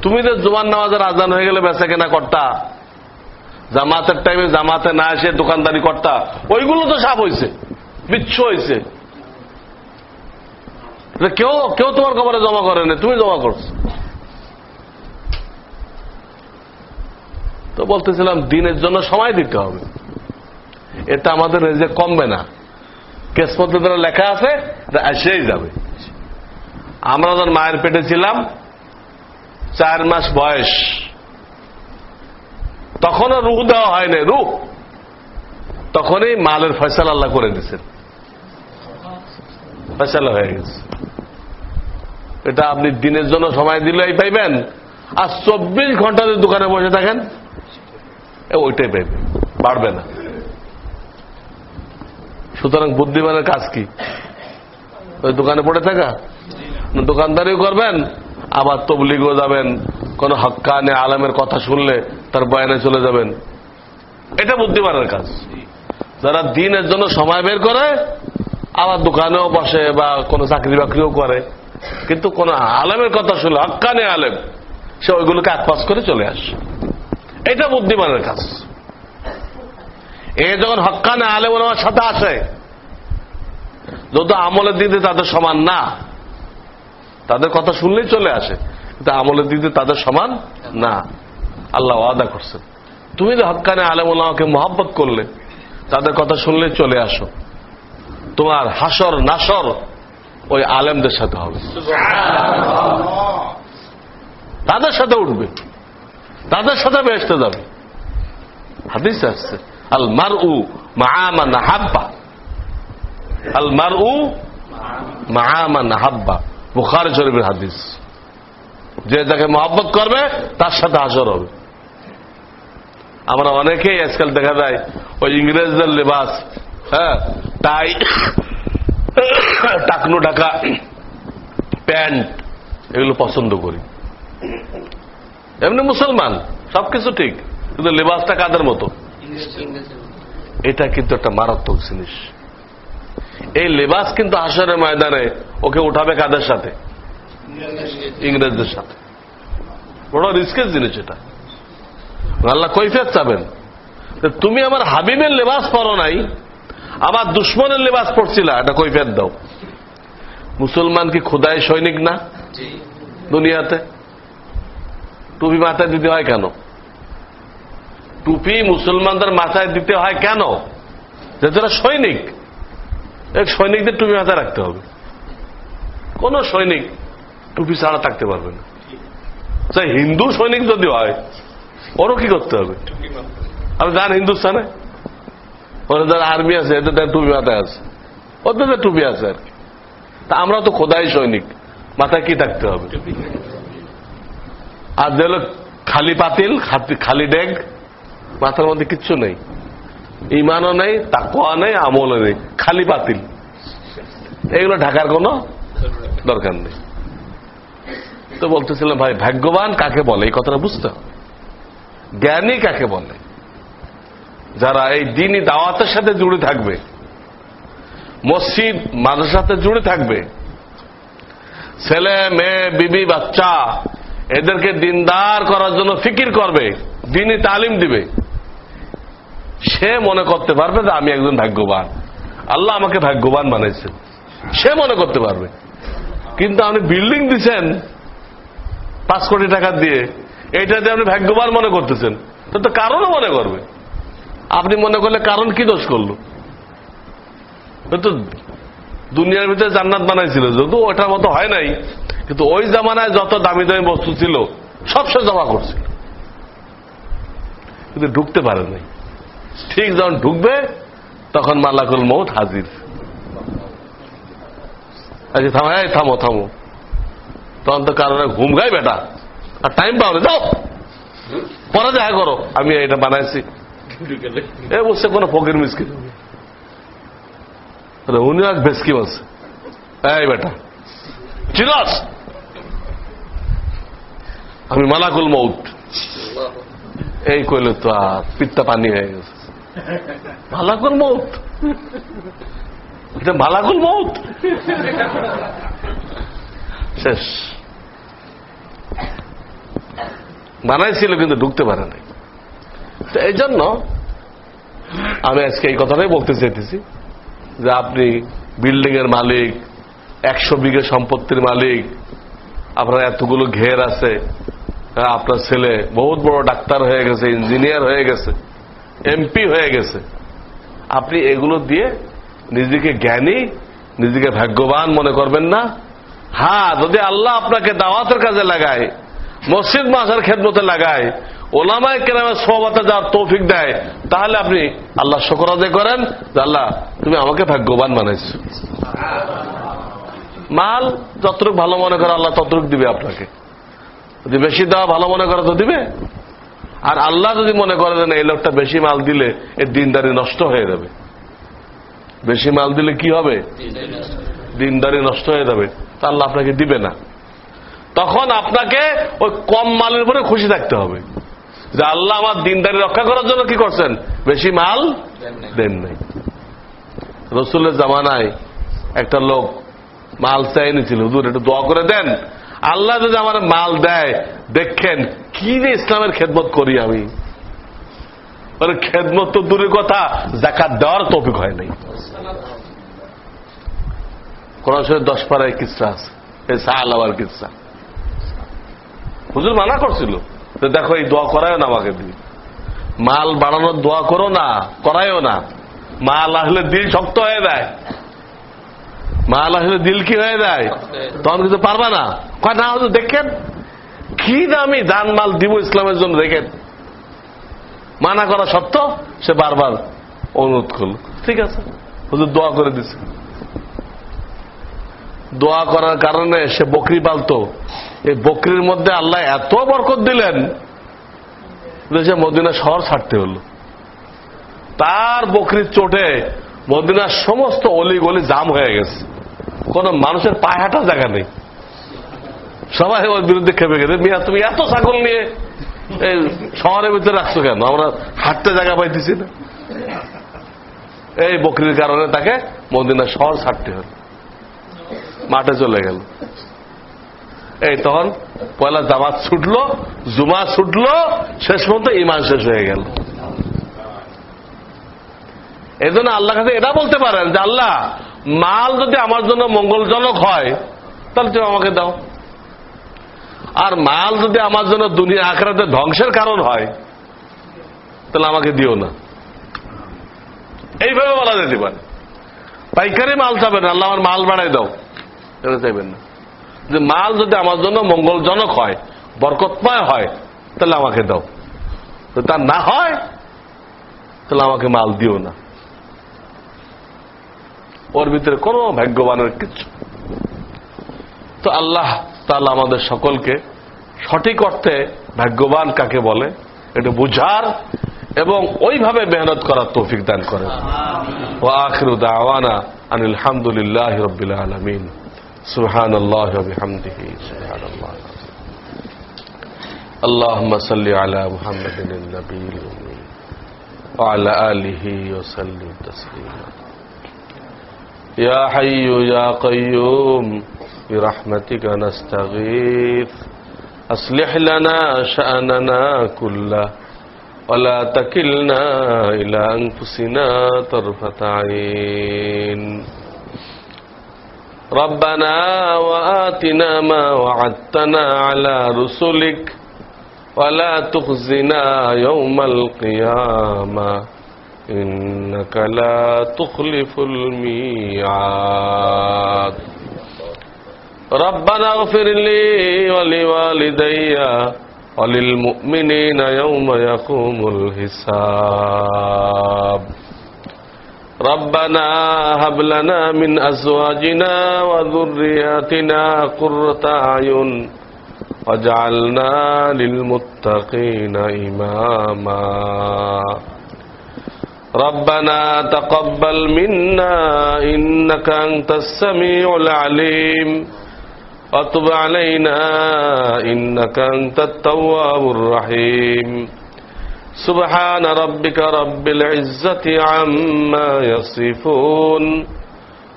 তুমি যে জুমার নামাজের আজান হয়ে গেলে বেচা কেনা করতা, জামাতের টাইমে জামাতে না এসে দোকানদারি করতা, ওইগুলো তো সাপ হয়েছে, বিচ্ছু হয়েছে। কেউ কেউ তোমার খবরে জমা করে না, তুমি জমা করছো। তো বলতেছিলাম দিনের জন্য সময় দিতে হবে, এটা আমাদের রেজে কমবে না। কিসমতের দ্বারা লেখা আছে, এটা এসেই যাবে। আমরা যখন মায়ের পেটে ছিলাম 4 মাস বয়স, তখনও রুহ দেওয়া হয়নি, রুহ তখনই মালের ফয়সালা আল্লাহ করে দিচ্ছেন, ফয়সালা হয়ে গেছে। এটা আপনি দিনের জন্য সময় দিলেই পাইবেন, আর 24 ঘন্টা যদি দোকানে বসে থাকেন ওইটাই পাইবেন, বাড়বে না। সুতরাং বুদ্ধিমানের কাজ কি? ওই দোকানে পড়ে থাকা? দোকানদারিও করবেন, আবার তবলিগও যাবেন, কোন হক্কানে আলেমের কথা শুনলে তার বয়ানে চলে যাবেন, এটা বুদ্ধিমানের কাজ। যারা দিনের জন্য সময় বের করে আবার দোকানেও বসে বা কোনো চাকরি বাকরিও করে, কিন্তু কোন আলেমের কথা শুনলে, হক্কানে আলেম, সে ওইগুলোকে আকপাস করে চলে আসে, এটা বুদ্ধিমানের কাজ। এ যখন হক্কানে আলেম ওনার সাথে আসে, যত আমলের দিকে তাদের সমান না, তাদের কথা শুনলেই চলে আসে, কিন্তু আমলের দিকে তাদের সমান না। আল্লাহ ওয়াদা করছেন, তুমি যে হক্কানে আলেম ওলামাকে মহব্বত করলে, তাদের কথা শুনলেই চলে আসো, তোমার হাসর নাসর ওই আলেমদের সাথে হবে, তাদের সাথে উঠবে, তাদের সাথে বেহেশতে যাবে। হাদিস আসছে, আল মারউ মাআ মান আহাব্বা, আল মারউ মাআ মান আহাব্বা, বুখারী শরীফের হাদিস। যে যাকে মহব্বত করবে তার সাথে হাসর হবে। আমরা অনেকেই আজকাল দেখা যায় ওই ইংরেজদের লেবাস, হ্যাঁ, টাই, টাকনু ঢাকা প্যান্ট, এগুলো পছন্দ করি। এমনি মুসলমান, সবকিছু ঠিক, কিন্তু লেবাসটা কাদের মতো? এটা কিন্তু একটা মারাত্মক জিনিস। এই লেবাস কিন্তু হাসরের ময়দানে ওকে উঠাবে কাদের সাথে? ইংরেজদের সাথে। বড় রিস্কের জিনিস এটা। আল্লাহ কৈফিয়ত চাবেন, তুমি আমার হাবিবের লেবাস পরো নাই, আমার দুশ্মনের লেবাস পড়ছিলা, এটা কৈফিয়ত দাও। মুসলমান কি খোদাই সৈনিক না দুনিয়াতে? টুপি মাথায় দিতে হয় কেন? টুপি মুসলমানদের মাথায় দিতে হয় কেন? যে যারা সৈনিক, এক সৈনিকদের টুপি মাথায় রাখতে হবে। কোন সৈনিক টুপি ছাড়া থাকতে পারবে না। চাই হিন্দু সৈনিক যদি হয়, ওরও কি করতে হবে? আপনি যান হিন্দুস্তানে, ওরা যারা আর্মি আছে এদের টুপি মাথায় আছে, ওদের টুপি আছে আর কি। তা আমরা তো খোদাই সৈনিক, মাথায় কি থাকতে হবে? আর যেগুলো খালি পাতিল, খালি ডেগ, মাথার মধ্যে কিচ্ছু নেই, ইমানও নেই, তাকওয়া নেই, আমলও নেই, খালি পাতিল, এগুলো ঢাকার কোনো দরকার নেই। তো বলতেছিলাম ভাই, ভাগ্যবান কাকে বলে এই কথাটা বুঝতে হবে। জ্ঞানী কাকে বলে? যারা এই দ্বীনি দাওয়াতের সাথে জুড়ে থাকবে, মসজিদ মাদ্রাসার সাথে জুড়ে থাকবে, ছেলে মেয়ে বিবি বাচ্চা এদেরকে দিনদার করার জন্য ফিকির করবে, দ্বীনি তালিম দিবে, সে মনে করতে পারবে যে আমি একজন ভাগ্যবান, আল্লাহ আমাকে ভাগ্যবান বানাইছেন, সে মনে করতে পারবে। কিন্তু আপনি বিল্ডিং দিচ্ছেন 5 কোটি টাকা দিয়ে, এইটা দিয়ে আপনি ভাগ্যবান মনে করতেছেন, তো কারণও মনে করবে। আপনি মনে করলে কারণ কি দোষ করলো? তো দুনিয়ার ভিতরে জান্নাত বানাইছিল, যদিও ওটার মতো হয় নাই, কিন্তু ওই জামানায় যত দামি দামি বস্তু ছিল সব সে জমা করছিল, কিন্তু ঢুকতে পারে নাই। ঠিক যখন ঢুকবে তখন মালাকুল মউত হাজির। আচ্ছা থামো, এই থামো থামো, তখন তো কারণে ঘুম গাই বেটা, আর টাইম পাও না, যাও পরে দেখা করো, আমি এটা বানাইছি। এ বলছে কোন ফকির মিসকিন, উনি এক বেসকিম আছে, এই বেটা চিনাস আমি মালাকুল মউত, এই কইলে তো আর পিত্তা পানি হয়ে গেছে। মালাকুল মউত, এটা মালাকুল মউত, শেষ। বানাইছিল কিন্তু ঢুকতে পারে নাই। তো এই জন্য আমি আজকে এই কথাটাই বলতে চাইতেছি যে আপনি বিল্ডিং এর মালিক, 100 বিঘে সম্পত্তির মালিক, আপনার এতগুলো ঘের আছে, আপনার ছেলে বহুত বড় ডাক্তার হয়ে গেছে, ইঞ্জিনিয়ার হয়ে গেছে, এমপি হয়ে গেছে, আপনি এগুলো দিয়ে নিজেকে জ্ঞানী, নিজেকে ভাগ্যবান মনে করবেন না। হ্যাঁ, যদি আল্লাহ আপনাকে দাওয়াতের কাজে লাগায়, মসজিদ মাসার খেদমতে লাগায়, ওলামায়ে কেরামের সোহবতে যাওয়ার তৌফিক দেয়, তাহলে আপনি আল্লাহ শুকর আদায় করেন যে আল্লাহ তুমি আমাকে ভাগ্যবান বানাইছো। মাল যতটুকু ভালো মনে করে আল্লাহ ততটুকু দিবে আপনাকে, যদি বেশি দেওয়া ভালো মনে করে তো দিবে। আর আল্লাহ যদি মনে করে দেন এই লোকটা বেশি মাল দিলে এর দিনদারি নষ্ট হয়ে যাবে, বেশি মাল দিলে কি হবে? দিনদারি নষ্ট হয়ে যাবে, তা আল্লাহ আপনাকে দিবে না। তখন আপনাকে ওই কম মালের উপরে খুশি থাকতে হবে যে আল্লাহ আমার দিনদারি রক্ষা করার জন্য কি করছেন? বেশি মাল দেন নাই। রাসূলের জামানায় একটা লোক মাল চাই নিয়েছিল, হুজুর একটু দোয়া করে দেন, আল্লাহ যদি আমার মাল দেয়, দেখেন কি যে ইসলামের খেদমত করি আমি। খেদমত তো দূরের কথা, যাকাত দেওয়ার তৌফিক হয় নাই। কোরআন শরীফে 10 পারায় কিসসা আছে, এই সাহালাওয়ার কিসসা। হুজুর মানা করছিল যে দেখো এই দোয়া করায়ও না আমাকে দিয়ে, মাল বাড়ানোর দোয়া করো না, করায়ও না, মাল আসলে দিল শক্ত হয়ে যায়, মাল আসলে দিল কি হয়ে যায়, তখন কিছু পারবা না। কয় না হুজুর দেখেন কি দামি জান মাল দিব ইসলামের জন্য, দেখেন। মানা করা সত্ত্বেও সে বারবার অনুরোধ করল, ঠিক আছে হুজুর দোয়া করে দিছে। দোয়া করার কারণে সে বকরি পালতো, এই বকরির মধ্যে আল্লাহ এত বরকত দিলেন যে সে মদিনা শহর ছাড়তে হলো। তার বকরির চোটে মদিনার সমস্ত অলি গলি জাম হয়ে গেছে, কোন মানুষের পায়ে হাঁটার জায়গা নেই। সবাই ওর বিরুদ্ধে খেপে গেছে, মিয়া তুমি এত ছাগল নিয়ে এই শহরের ভিতরে রাখছো কেন, আমরা হাঁটতে জায়গা পাইতেছি না। এই বকরির কারণে তাকে মদিনা শহর ছাড়তে হল, মাঠে চলে গেল। এই তখন পয়লা জামাত ছুটলো, জুমা ছুটলো, শেষ পর্যন্ত ইমান শেষ হয়ে গেল। এই জন্য আল্লাহ কাছে এটা বলতে পারেন যে আল্লাহ, মাল যদি আমার জন্য মঙ্গলজনক হয় তাহলে তুমি আমাকে দাও, আর মাল যদি আমার জন্য দুনিয়া আখিরাতে ধ্বংসের কারণ হয় তাহলে আমাকে দিও না। এইভাবে বলা যেতে পারে। পাইকারি মাল চাবেন, আল্লাহ আমার মাল বাড়াই দাও, এটা চাইবেন না। যে মাল যদি আমার জন্য মঙ্গলজনক হয়, বরকতময় হয়, তাহলে আমাকে দাও, যদি তা না হয় তাহলে আমাকে মাল দিও না। ওর ভিতরে কোনো ভাগ্যবানের কিছু। তো আল্লাহ তাআলা আমাদের সকলকে সঠিক অর্থে ভাগ্যবান কাকে বলে এটা বুঝার এবং ওইভাবে মেহনত করার তৌফিক দান করেন। ওয়া আখিরু দাওয়ানা আনিল হামদুলিল্লাহি রাব্বিল আলামিন। সুবহানাল্লাহি ওয়া বিহামদিহি সুবহানাল্লাহ। আল্লাহুম্মা সাল্লি আলা মুহাম্মাদিন নবিয়্যিল উম্মি ওয়া আলা আলিহি ওয়া সাল্লিম তাসলিমা। ইয়া হাইয়্যু ইয়া কাইয়্যুম বিরহমাতিকা নাস্তাগীথ আসলিহ লানা শা'নানা কুল্লাহু ولا تكلنا إلى أنفسنا طرفة عين ربنا وآتنا ما وعدتنا على رسلك ولا تخزنا يوم القيامة إنك لا تخلف الميعاد ربنا اغفر لي ولوالدي وللمؤمنين يوم يقوم الحساب ربنا هب لنا من أزواجنا وذرياتنا قرة أعين واجعلنا للمتقين إماما ربنا تقبل منا إنك أنت السميع العليم وتب علينا إنك أنت التواب الرحيم سبحان ربك رب العزة عما يصفون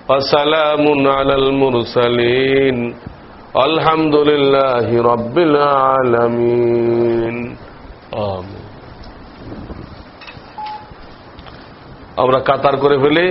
وسلام على المرسلين والحمد لله رب العالمين آمين। আমরা কাতার করে ফেলি।